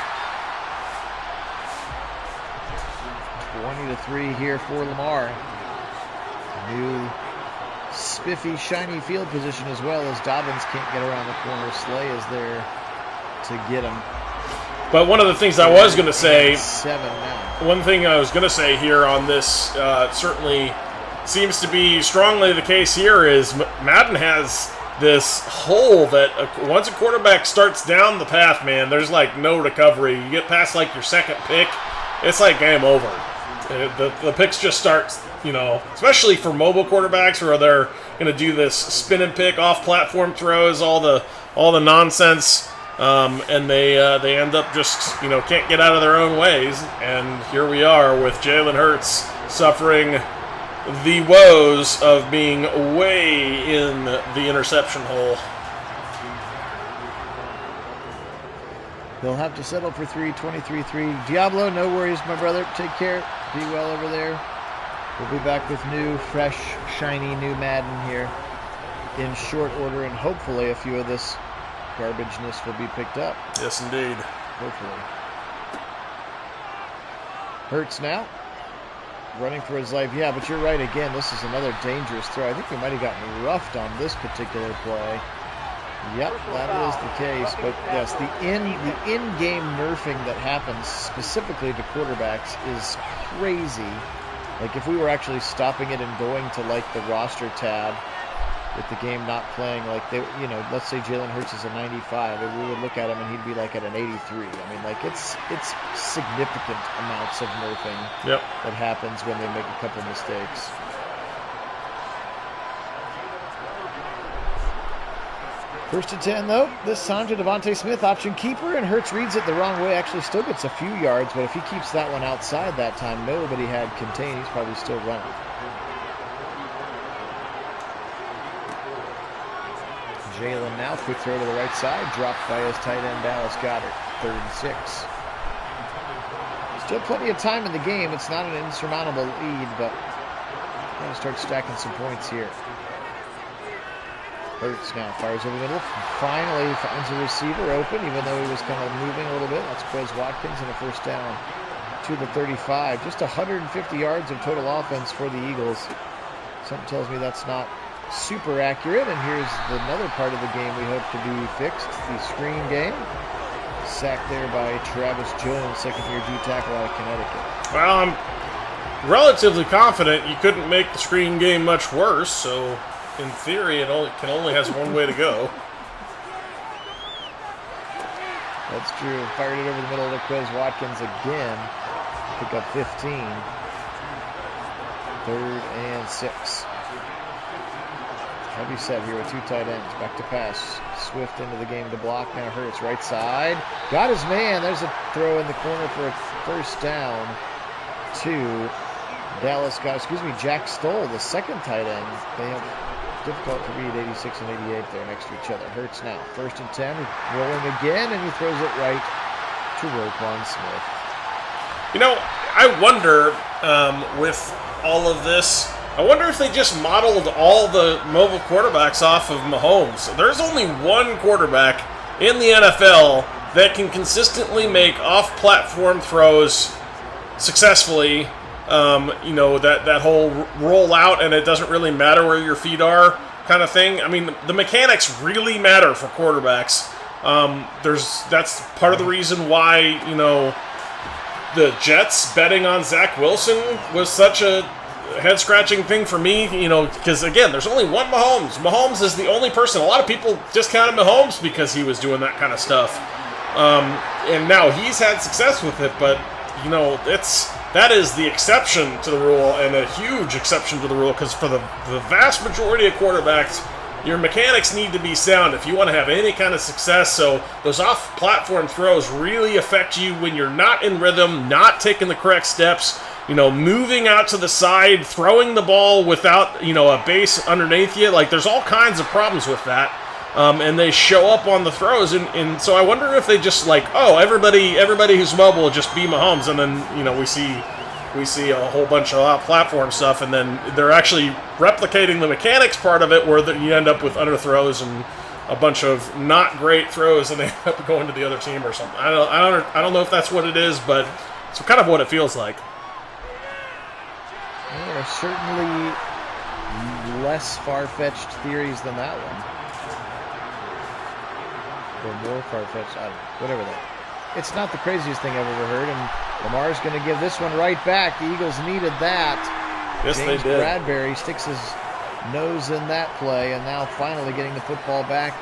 Speaker 1: 20-3 here for Lamar. New spiffy, shiny field position as well, as Dobbins can't get around the corner. Slay is there to get him.
Speaker 2: But one of the things I was going to say...
Speaker 1: 7 now.
Speaker 2: One thing I was going to say here on this, certainly... seems to be strongly the case here is Madden has this hole that once a quarterback starts down the path, man, there's like no recovery. You get past like your second pick, it's like game over. The picks just start, especially for mobile quarterbacks where they're going to do this spin and pick off platform throws, all the nonsense, and they end up just can't get out of their own ways. And here we are with Jalen Hurts suffering the woes of being way in the interception hole.
Speaker 1: They'll have to settle for 23-3. Diablo, no worries, my brother. Take care. Be well over there. We'll be back with new, fresh, shiny, new Madden here in short order, and hopefully a few of this garbageness will be picked up.
Speaker 2: Yes, indeed.
Speaker 1: Hopefully. Hurts now. Running for his life. Yeah, but you're right again. This is another dangerous throw. I think we might have gotten roughed on this particular play. Yep, that is the case. But yes, the in-game nerfing that happens specifically to quarterbacks is crazy. Like if we were actually stopping it and going to like the roster tab with the game not playing, like they, let's say Jalen Hurts is a 95, and we would look at him and he'd be like at an 83. I mean, like it's significant amounts of nerfing that happens when they make a couple mistakes. First and 10, though. This time to Devontae Smith, option keeper, and Hurts reads it the wrong way. Actually, still gets a few yards, but if he keeps that one outside that time, nobody had contained. He's probably still running. Jalen now, quick throw to the right side, dropped by his tight end Dallas Goedert, 3rd and 6. Still plenty of time in the game. It's not an insurmountable lead, but got to start stacking some points here. Hurts now fires over the middle. Finally finds a receiver open, even though he was kind of moving a little bit. That's Quez Watkins, and a first down to the 35. Just 150 yards of total offense for the Eagles. Something tells me that's not super accurate. And here's another part of the game we hope to be fixed, the screen game. sack there by Travis Jones, second-year D tackle out of Connecticut.
Speaker 2: Well, I'm relatively confident you couldn't make the screen game much worse, so in theory it only has one way to go.
Speaker 1: That's true. Fired it over the middle to Quez Watkins again. Pick up 15. 3rd and 6. Heavy set here with 2 tight ends. Back to pass. Swift into the game to block. Now Hurts right side. Got his man. There's a throw in the corner for a first down to Jack Stoll, the second tight end. They have difficult to read 86 and 88 there next to each other. Hurts now. 1st and 10. Rolling again, and he throws it right to Roquan Smith.
Speaker 2: You know, I wonder, with all of this, I wonder if they just modeled all the mobile quarterbacks off of Mahomes. There's only one quarterback in the NFL that can consistently make off-platform throws successfully. That whole roll out and it doesn't really matter where your feet are kind of thing. I mean, the mechanics really matter for quarterbacks. That's part of the reason why, the Jets betting on Zach Wilson was such a head-scratching thing for me, because, again, there's only one Mahomes. Mahomes is the only person. A lot of people discounted Mahomes because he was doing that kind of stuff. And now he's had success with it, but, that is the exception to the rule, and a huge exception to the rule, because for the vast majority of quarterbacks, your mechanics need to be sound if you want to have any kind of success. So those off-platform throws really affect you when you're not in rhythm, not taking the correct steps, moving out to the side, throwing the ball without, a base underneath you. Like, there's all kinds of problems with that. And they show up on the throws, and so I wonder if they just everybody who's mobile will just be Mahomes, and then we see a whole bunch of off-platform stuff, and then they're actually replicating the mechanics part of it, where you end up with underthrows and a bunch of not great throws, and they end up going to the other team or something. I don't know if that's what it is, but it's kind of what it feels like.
Speaker 1: Well, there are certainly less far-fetched theories than that one. Or more far-fetched, whatever that. It's not the craziest thing I've ever heard, and Lamar's going to give this one right back. The Eagles needed that.
Speaker 2: Yes,
Speaker 1: James
Speaker 2: they did.
Speaker 1: Bradbury sticks his nose in that play, and now finally getting the football back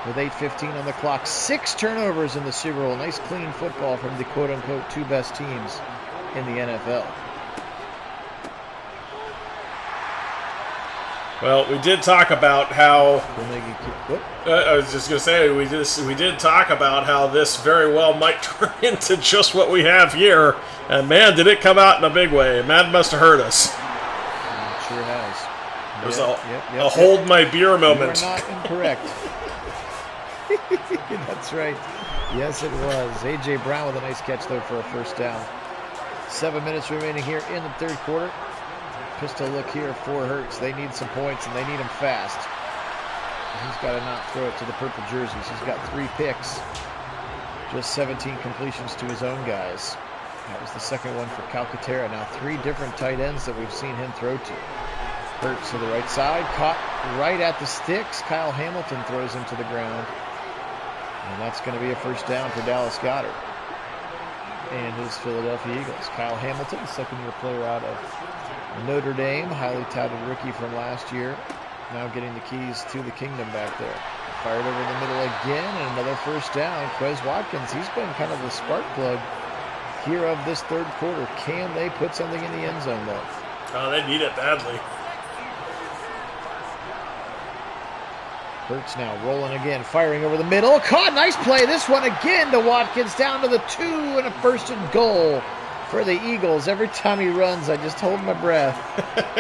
Speaker 1: with 8:15 on the clock. 6 turnovers in the Super Bowl. Nice clean football from the quote-unquote 2 best teams in the NFL.
Speaker 2: Well, we did talk about how... I was just going to say, we did talk about how this very well might turn into just what we have here. And man, did it come out in a big way. Man must have hurt us.
Speaker 1: It sure has.
Speaker 2: It was a hold my beer moment.
Speaker 1: You are not incorrect. That's right. Yes, it was. A.J. Brown with a nice catch, though, for a first down. 7 minutes remaining here in the third quarter. Pistol look here for Hurts. They need some points, and they need them fast. He's got to not throw it to the purple jerseys. He's got 3 picks. Just 17 completions to his own guys. That was the second one for Calcaterra. Now 3 different tight ends that we've seen him throw to. Hurts to the right side. Caught right at the sticks. Kyle Hamilton throws him to the ground. And that's going to be a first down for Dallas Goedert and his Philadelphia Eagles. Kyle Hamilton, second-year player out of Notre Dame, highly touted rookie from last year, now getting the keys to the kingdom back there. Fired over the middle again, and another first down. Quez Watkins, he's been kind of the spark plug here of this third quarter. Can they put something in the end zone, though?
Speaker 2: Oh, they need it badly.
Speaker 1: Hurts now rolling again, firing over the middle. Caught, nice play. This one again to Watkins, down to the 2 and a first and goal for the Eagles. Every time he runs, I just hold my breath.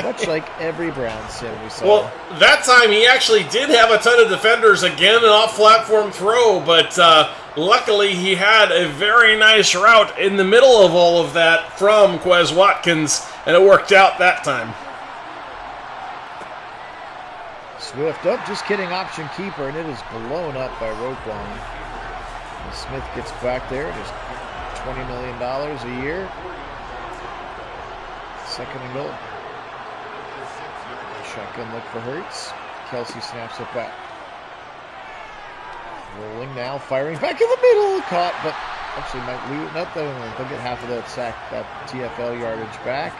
Speaker 1: Much like every Browns sim we saw.
Speaker 2: Well, that time he actually did have a ton of defenders. Again, an off-platform throw, but luckily he had a very nice route in the middle of all of that from Quez Watkins, and it worked out that time.
Speaker 1: Swift up, just kidding, option keeper, and it is blown up by Roquan. And Smith gets back there, just $20 million a year. Second and goal. Shotgun look for Hurts. Kelsey snaps it back. Rolling now, firing back in the middle. Caught, but actually might lose. They'll get half of that sack, that TFL yardage back.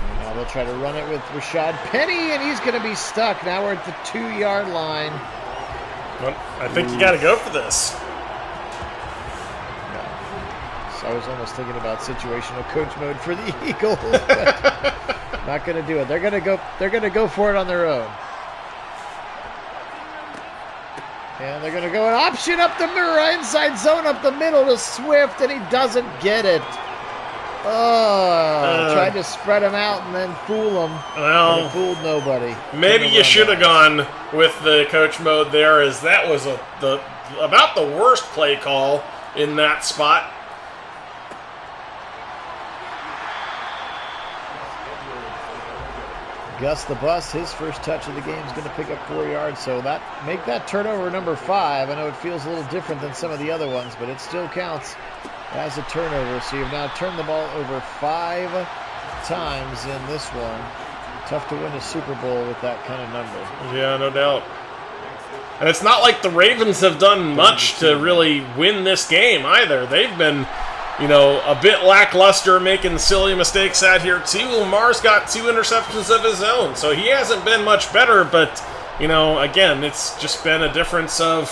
Speaker 1: And now they'll try to run it with Rashad Penny, and he's going to be stuck. Now we're at the 2-yard line.
Speaker 2: Well, I think you got to go for this.
Speaker 1: So I was almost thinking about situational coach mode for the Eagles, but not going to do it. They're going to go. They're going to go for it on their own. And they're going to go an option up the right inside zone up the middle to Swift, and he doesn't get it. Oh, tried to spread him out and then fool him.
Speaker 2: Well,
Speaker 1: and fooled nobody.
Speaker 2: Maybe you should have gone with the coach mode there, as that was about the worst play call in that spot.
Speaker 1: Gus the Bus, his first touch of the game is going to pick up 4 yards, so make that turnover number 5. I know it feels a little different than some of the other ones, but it still counts as a turnover. So you've now turned the ball over 5 times in this one. Tough to win a Super Bowl with that kind of number.
Speaker 2: Yeah, no doubt. And it's not like the Ravens have done much to really win this game either. They've been, a bit lackluster, making silly mistakes out here too. Lamar's got 2 interceptions of his own, so he hasn't been much better, but, again, it's just been a difference of,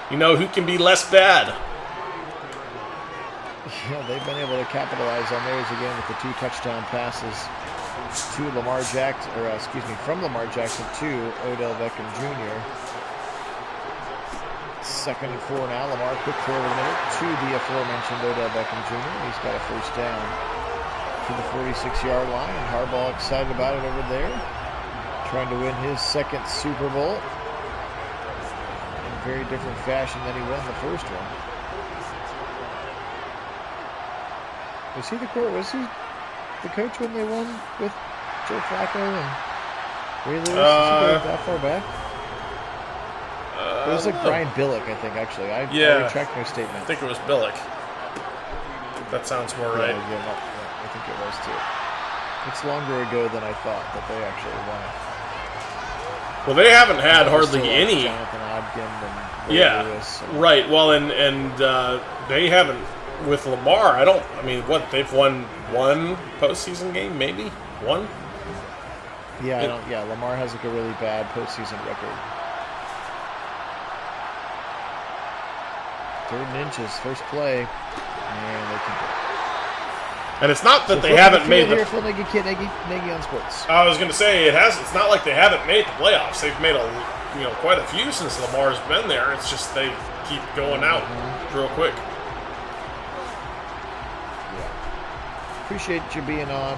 Speaker 2: who can be less bad.
Speaker 1: Yeah, they've been able to capitalize on theirs again with the 2 touchdown passes from Lamar Jackson to Odell Beckham Jr. 2nd and 4 now. Lamar quick throw over the middle to the aforementioned Odell Beckham Jr. He's got a first down to the 46-yard line, and Harbaugh excited about it over there, trying to win his 2nd Super Bowl in very different fashion than he won the first one. Was he the coach when they won with Joe Flacco and Ray Lewis? That far back? It was like Brian Billick, I think, actually. I retract my statement.
Speaker 2: I think it was Billick. That sounds more right.
Speaker 1: Yeah, I think it was too. It's longer ago than I thought that they actually won it.
Speaker 2: Well, they haven't had hardly any.
Speaker 1: Jonathan Ogden and Ray Lewis.
Speaker 2: Right. Well, and they haven't with Lamar. They've won 1 postseason game, maybe 1.
Speaker 1: Yeah, Lamar has like a really bad postseason record. 3rd and inches, first play, and they can.
Speaker 2: And it's not that they haven't made the.
Speaker 1: Phil Nagy, Kit Nagy on sports.
Speaker 2: I was going to say it's not like they haven't made the playoffs. They've made quite a few since Lamar's been there. It's just they keep going out real quick.
Speaker 1: Yeah. Appreciate you being on.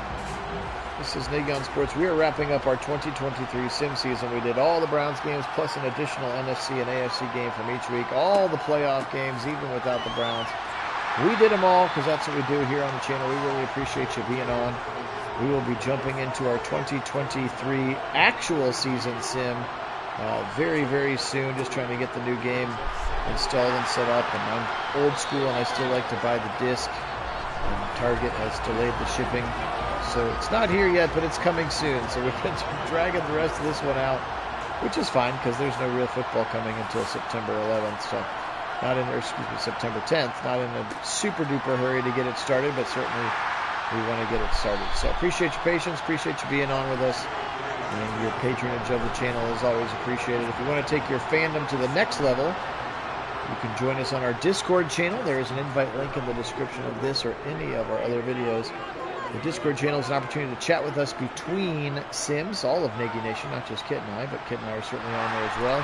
Speaker 1: This is Nagy on Sports. We are wrapping up our 2023 sim season. We did all the Browns games plus an additional NFC and AFC game from each week. All the playoff games, even without the Browns. We did them all because that's what we do here on the channel. We really appreciate you being on. We will be jumping into our 2023 actual season sim very, very soon. Just trying to get the new game installed and set up. And I'm old school and I still like to buy the disc. And Target has delayed the shipping. So it's not here yet, but it's coming soon. So we've been dragging the rest of this one out, which is fine because there's no real football coming until September 11th. So September 10th. Not in a super duper hurry to get it started, but certainly we want to get it started. So appreciate your patience, appreciate you being on with us, and your patronage of the channel is always appreciated. If you want to take your fandom to the next level, you can join us on our Discord channel. There is an invite link in the description of this or any of our other videos. The Discord channel is an opportunity to chat with us between Sims, all of Nagy Nation, not just Kit and I, but Kit and I are certainly on there as well.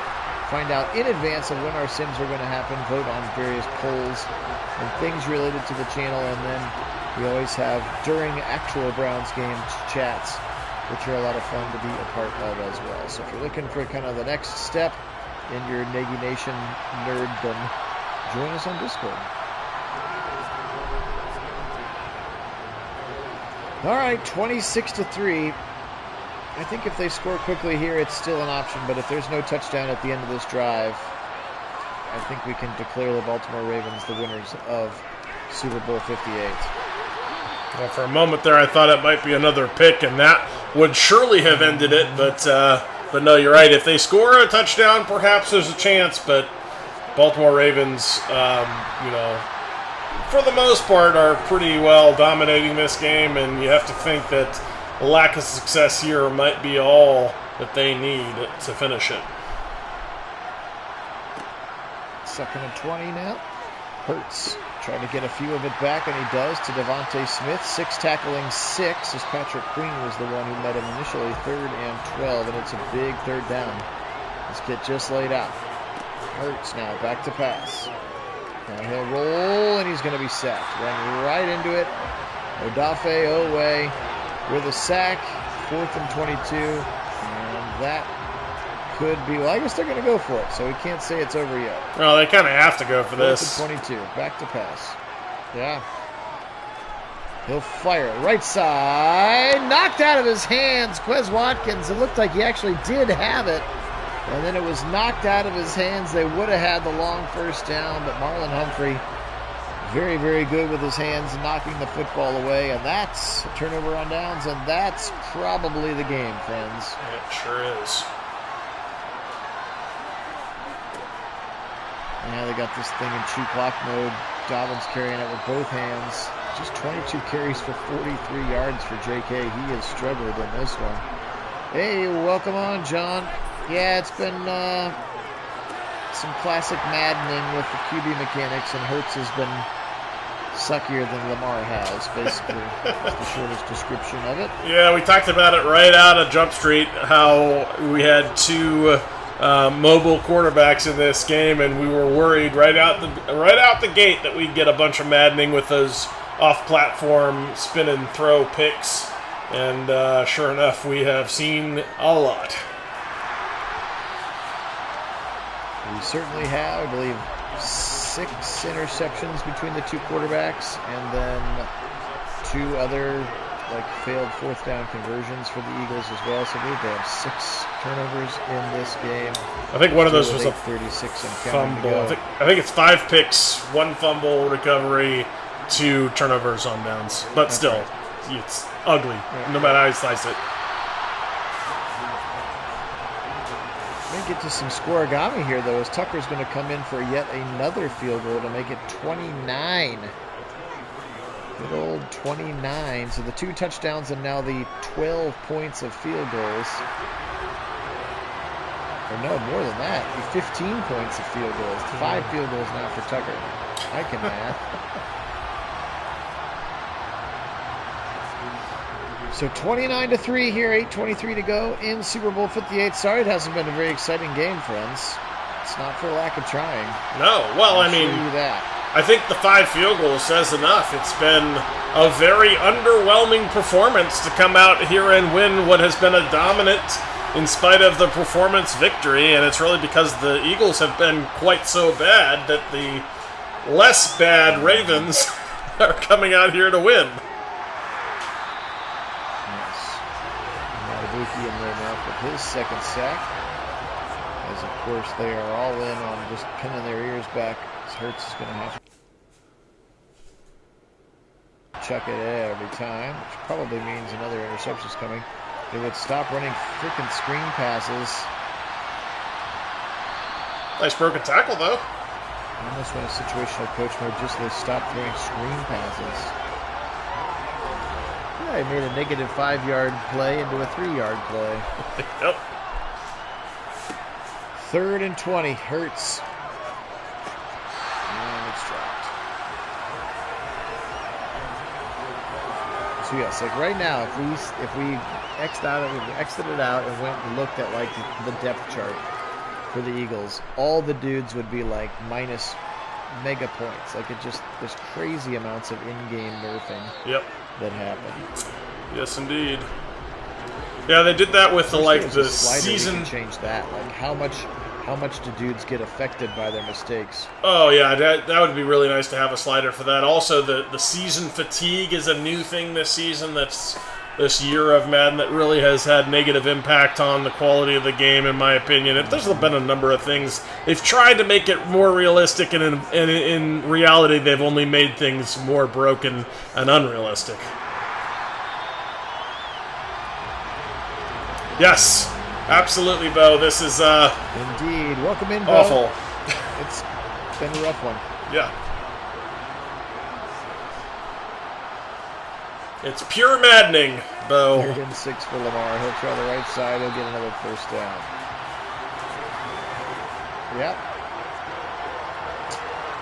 Speaker 1: Find out in advance of when our Sims are going to happen, vote on various polls and things related to the channel, and then we always have, during actual Browns games, chats, which are a lot of fun to be a part of as well. So if you're looking for kind of the next step in your Nagy Nation nerddom, join us on Discord. All right, 26-3. I think if they score quickly here, it's still an option, but if there's no touchdown at the end of this drive, I think we can declare the Baltimore Ravens the winners of Super Bowl 58.
Speaker 2: Well, for a moment there, I thought it might be another pick, and that would surely have ended it, but But no, you're right. If they score a touchdown, perhaps there's a chance. But Baltimore Ravens, for the most part, are pretty well dominating this game, and you have to think that a lack of success here might be all that they need to finish it.
Speaker 1: 2nd and 20 now. Hurts trying to get a few of it back, and he does to Devontae Smith. 6 tackling 6 as Patrick Queen was the one who met him initially. 3rd and 12, and it's a big 3rd down. This kid just laid out. Hurts now back to pass. Now he'll roll, and he's going to be sacked. Run right into it. Odafe Owe with a sack. 4th and 22, and that could be, well, I guess they're going to go for it, so we can't say it's over yet.
Speaker 2: No, they kind of have to go for this.
Speaker 1: 22, back to pass. Yeah. He'll fire it. Right side. Knocked out of his hands. Quez Watkins, it looked like he actually did have it. And then it was knocked out of his hands. They would have had the long 1st down, but Marlon Humphrey, very, very good with his hands, knocking the football away. And that's a turnover on downs, and that's probably the game, friends.
Speaker 2: It sure is.
Speaker 1: Yeah, they got this thing in chew clock mode. Dobbins carrying it with both hands. Just 22 carries for 43 yards for JK. He has struggled in this one. Hey, welcome on, John. Yeah, it's been some classic maddening with the QB mechanics, and Hurts has been suckier than Lamar has, basically. That's the shortest description of it.
Speaker 2: Yeah, we talked about it right out of Jump Street, how we had 2 mobile quarterbacks in this game, and we were worried right out the gate that we'd get a bunch of maddening with those off-platform spin and throw picks, and sure enough, we have seen a lot.
Speaker 1: We certainly have, I believe, 6 interceptions between the 2 quarterbacks, and then 2 other failed 4th down conversions for the Eagles as well. So I believe they have 6 turnovers in this game.
Speaker 2: I think one of those was a
Speaker 1: 36 and
Speaker 2: fumble. I think it's 5 picks, 1 fumble recovery, 2 turnovers on downs. But still, right. It's ugly, no matter how you slice it.
Speaker 1: We're going to get to some scoregami here, though, as Tucker's going to come in for yet another field goal to make it 29. Good old 29. So the 2 touchdowns and now the 12 points of field goals. Or no, more than that. The 15 points of field goals. 5 field goals now for Tucker. I can math. So 29-3 here, 8:23 to go in Super Bowl 58. Sorry it hasn't been a very exciting game, friends. It's not for lack of trying.
Speaker 2: No, well, I mean, I think the 5 field goals says enough. It's been a very underwhelming performance to come out here and win what has been a dominant, in spite of the performance, victory, and it's really because the Eagles have been quite so bad that the less bad Ravens are coming out here to win.
Speaker 1: In there now for his 2nd sack, as of course they are all in on just pinning their ears back, as Hurts is going to have to chuck it every time, which probably means another interception is coming. They would stop running freaking screen passes.
Speaker 2: Nice broken tackle, though.
Speaker 1: Almost went a situational coach mode, just they stopped throwing screen passes. Yeah, he made a negative 5-yard play into a 3-yard play.
Speaker 2: Yep.
Speaker 1: 3rd and 20. Hurts. And it's dropped. So yes, right now, if we exited out and went and looked at the depth chart for the Eagles, all the dudes would be minus mega points. There's crazy amounts of in-game nerfing.
Speaker 2: Yep.
Speaker 1: That happened.
Speaker 2: Yes, indeed. Yeah, they did that with the season.
Speaker 1: Change that. How much do dudes get affected by their mistakes?
Speaker 2: Oh yeah, that would be really nice to have a slider for that. Also, the season fatigue is a new thing this season. That's this year of Madden that really has had negative impact on the quality of the game, in my opinion. There's been a number of things. They've tried to make it more realistic, and in reality, they've only made things more broken and unrealistic. Yes, Absolutely, Bo. This is
Speaker 1: Indeed. Welcome in, Bo.
Speaker 2: awful.
Speaker 1: It's been a rough one.
Speaker 2: Yeah. It's pure maddening, Bo.
Speaker 1: 3rd and 6 for Lamar. He'll try the right side. He'll get another first down. Yep.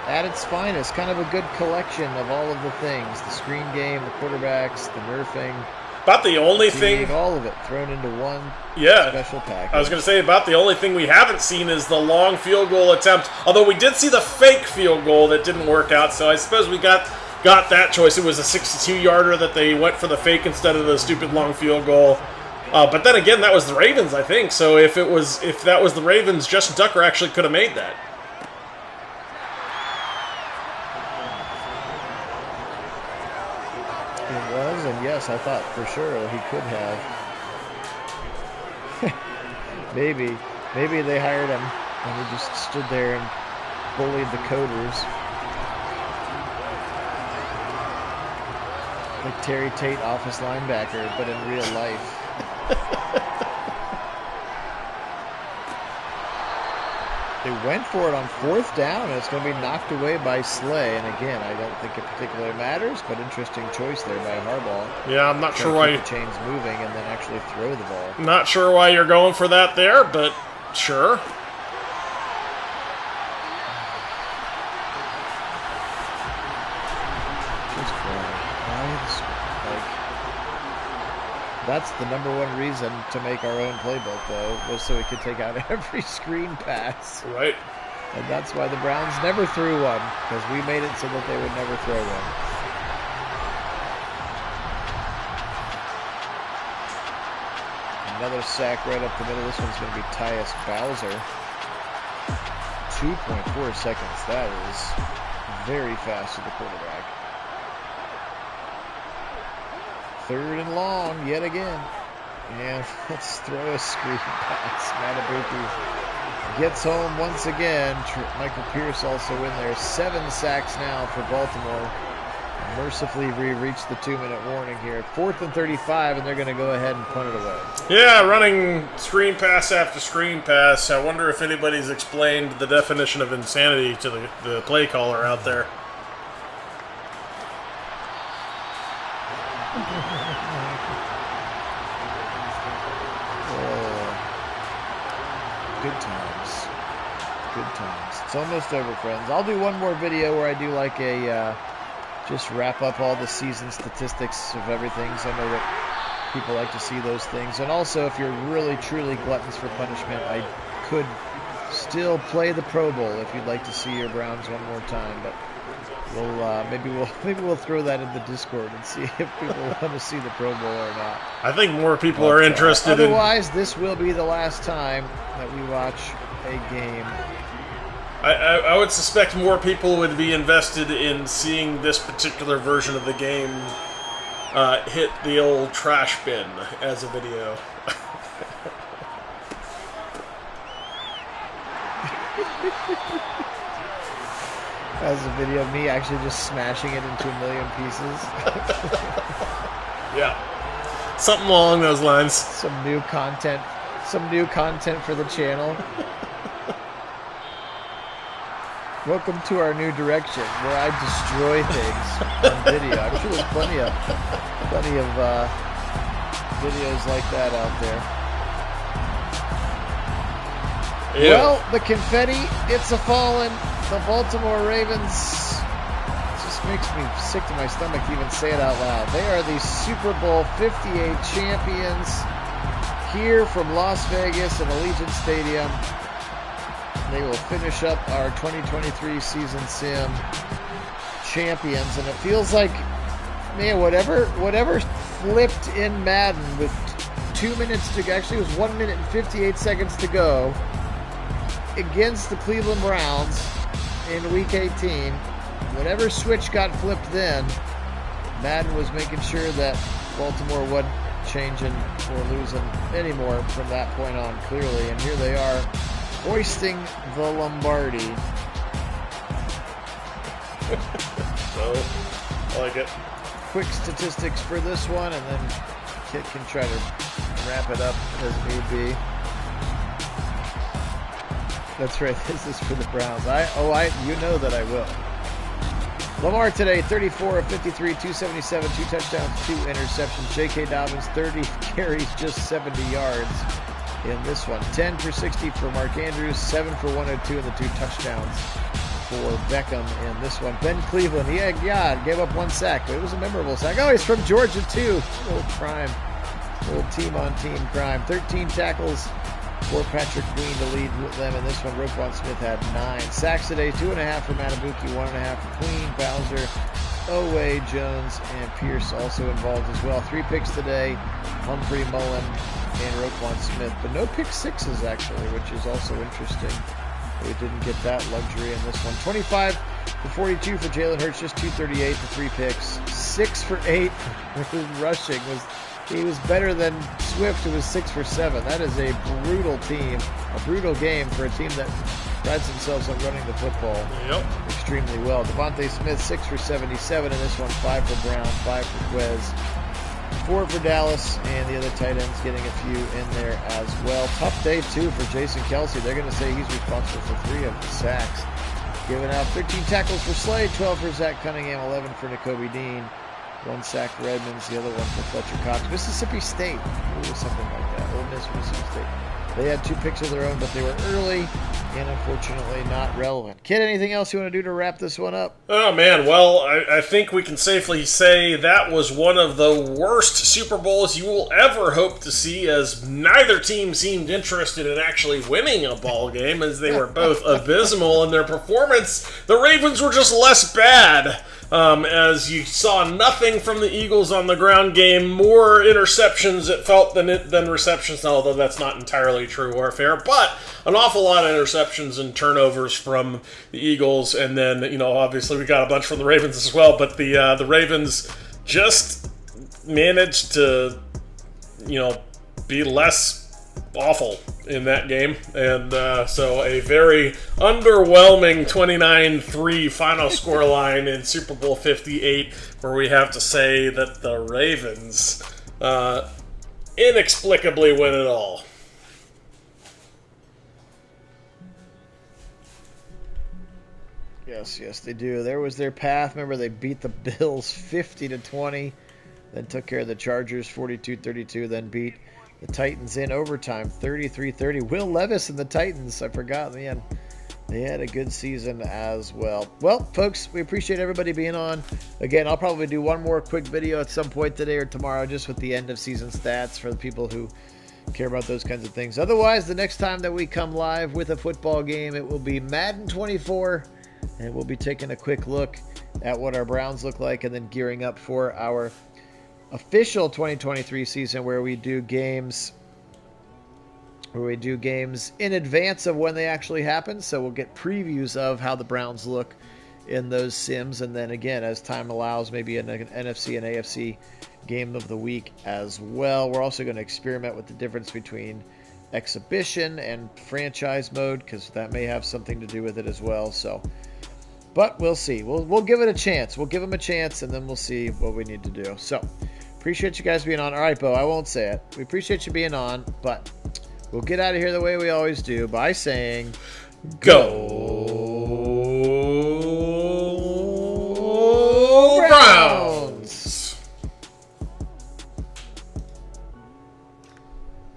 Speaker 1: At its finest, kind of a good collection of all of the things. The screen game, the quarterbacks, the nerfing.
Speaker 2: About the only thing...
Speaker 1: All of it thrown into one special package.
Speaker 2: I was going to say, about the only thing we haven't seen is the long field goal attempt. Although we did see the fake field goal that didn't work out, so I suppose we got that choice. It was a 62-yarder that they went for the fake instead of the stupid long field goal. But then again, that was the Ravens, I think. So if that was the Ravens, Justin Tucker actually could have made that.
Speaker 1: It was, and yes, I thought for sure he could have. Maybe they hired him and he just stood there and bullied the coders. Like Terry Tate, office linebacker, but in real life. They went for it on 4th down, and it's going to be knocked away by Slay. And again, I don't think it particularly matters, but interesting choice there by Harbaugh.
Speaker 2: Yeah, I'm not sure why
Speaker 1: the chains moving and then actually throw the ball.
Speaker 2: Not sure why you're going for that there, but sure.
Speaker 1: That's the number one reason to make our own playbook, though, was so we could take out every screen pass.
Speaker 2: Right.
Speaker 1: And that's why the Browns never threw one, because we made it so that they would never throw one. Another sack right up the middle. This one's going to be Tyus Bowser. 2.4 seconds. That is very fast to the quarterback. 3rd and long, yet again. And let's throw a screen pass. Matabuki gets home once again. Michael Pierce also in there. 7 sacks now for Baltimore. Mercifully, we reached the 2-minute warning here. 4th and 35, and they're going to go ahead and punt it away.
Speaker 2: Yeah, running screen pass after screen pass. I wonder if anybody's explained the definition of insanity to the play caller out there.
Speaker 1: Good times. Good times. It's almost over, friends. I'll do one more video where I do like a just wrap up all the season statistics of everything, so I know that people like to see those things. And also, if you're really truly gluttons for punishment, I could still play the Pro Bowl if you'd like to see your Browns one more time. But maybe we'll throw that in the Discord and see if people want to see the Pro Bowl or not.
Speaker 2: I think more people are interested.
Speaker 1: Otherwise, this will be the last time that we watch a game.
Speaker 2: I would suspect more people would be invested in seeing this particular version of the game hit the old trash bin as a video.
Speaker 1: As a video of me actually just smashing it into 1,000,000 pieces.
Speaker 2: Yeah. Something along those lines.
Speaker 1: Some new content for the channel. Welcome to our new direction where I destroy things on video. I'm sure there's plenty of videos like that out there. Yeah. Well, the confetti, it's a fallen. The Baltimore Ravens, it just makes me sick to my stomach to even say it out loud. They are the Super Bowl 58 champions here from Las Vegas at Allegiant Stadium. They will finish up our 2023 season sim champions, and it feels like, man, whatever flipped in Madden with 2 minutes to go, actually it was 1 minute and 58 seconds to go against the Cleveland Browns in Week 18, whatever switch got flipped then, Madden was making sure that Baltimore wasn't changing or losing anymore from that point on, clearly. And here they are, hoisting the Lombardi.
Speaker 2: So, I like it.
Speaker 1: Quick statistics for this one, and then Kit can try to wrap it up as need be. That's right. This is for the Browns. You know that I will. Lamar today, 34 of 53, 277, 2 touchdowns, 2 interceptions. J.K. Dobbins, 30 carries, just 70 yards in this one. 10 for 60 for Mark Andrews, 7 for 102, and the 2 touchdowns for Beckham in this one. Ben Cleveland, he gave up 1 sack, but it was a memorable sack. Oh, he's from Georgia, too. Little crime. Little team-on-team crime. 13 tackles for Patrick Queen to lead them in this one. Roquan Smith had 9 sacks today, 2.5 for Matabuki, 1.5 for Queen, Bowser, Owe, Jones, and Pierce also involved as well. 3 picks today, Humphrey, Mullen, and Roquan Smith, but no pick sixes actually, which is also interesting. We didn't get that luxury in this one. 25 for 42 for Jalen Hurts, just 238 for 3 picks, 6 for 8 for rushing. He was better than Swift, who was 6 for 7. That is a brutal team, a brutal game for a team that prides themselves on running the football extremely well. Devontae Smith, 6 for 77 in this one, 5 for Brown, 5 for Quez, 4 for Dallas, and the other tight ends getting a few in there as well. Tough day, too, for Jason Kelsey. They're going to say he's responsible for 3 of the sacks. Giving out 13 tackles for Slade, 12 for Zach Cunningham, 11 for Nakobe Dean. 1 sack for Edmonds, the other one for Fletcher Cox. Mississippi State, something like that. Ole Miss, Mississippi State. They had 2 picks of their own, but they were early and unfortunately not relevant. Kid, anything else you want to do to wrap this one up?
Speaker 2: Oh, man. Well, I think we can safely say that was one of the worst Super Bowls you will ever hope to see, as neither team seemed interested in actually winning a ball game, as they were both abysmal in their performance. The Ravens were just less bad. As you saw nothing from the Eagles on the ground game, more interceptions it felt than receptions, although that's not entirely true or fair, but an awful lot of interceptions and turnovers from the Eagles, and then, obviously we got a bunch from the Ravens as well, but the Ravens just managed to, be less awful in that game, and so a very underwhelming 29-3 final score line in Super Bowl 58, where we have to say that the Ravens inexplicably win it all.
Speaker 1: Yes, they do. There was their path. Remember, they beat the Bills 50-20, then took care of the Chargers 42-32, then beat the Titans in overtime, 33-30. Will Levis and the Titans, I forgot, man. They had a good season as well. Well, folks, we appreciate everybody being on. Again, I'll probably do one more quick video at some point today or tomorrow, just with the end-of-season stats for the people who care about those kinds of things. Otherwise, the next time that we come live with a football game, it will be Madden 24, and we'll be taking a quick look at what our Browns look like and then gearing up for our official 2023 season, where we do games in advance of when they actually happen. So we'll get previews of how the Browns look in those sims, and then again, as time allows, maybe an NFC and AFC game of the week as well. We're also going to experiment with the difference between exhibition and franchise mode, because that may have something to do with it as well. So, but we'll see. We'll give it a chance. We'll give them a chance, and then we'll see what we need to do. So, appreciate you guys being on. All right, Bo, I won't say it. We appreciate you being on, but we'll get out of here the way we always do, by saying,
Speaker 2: Go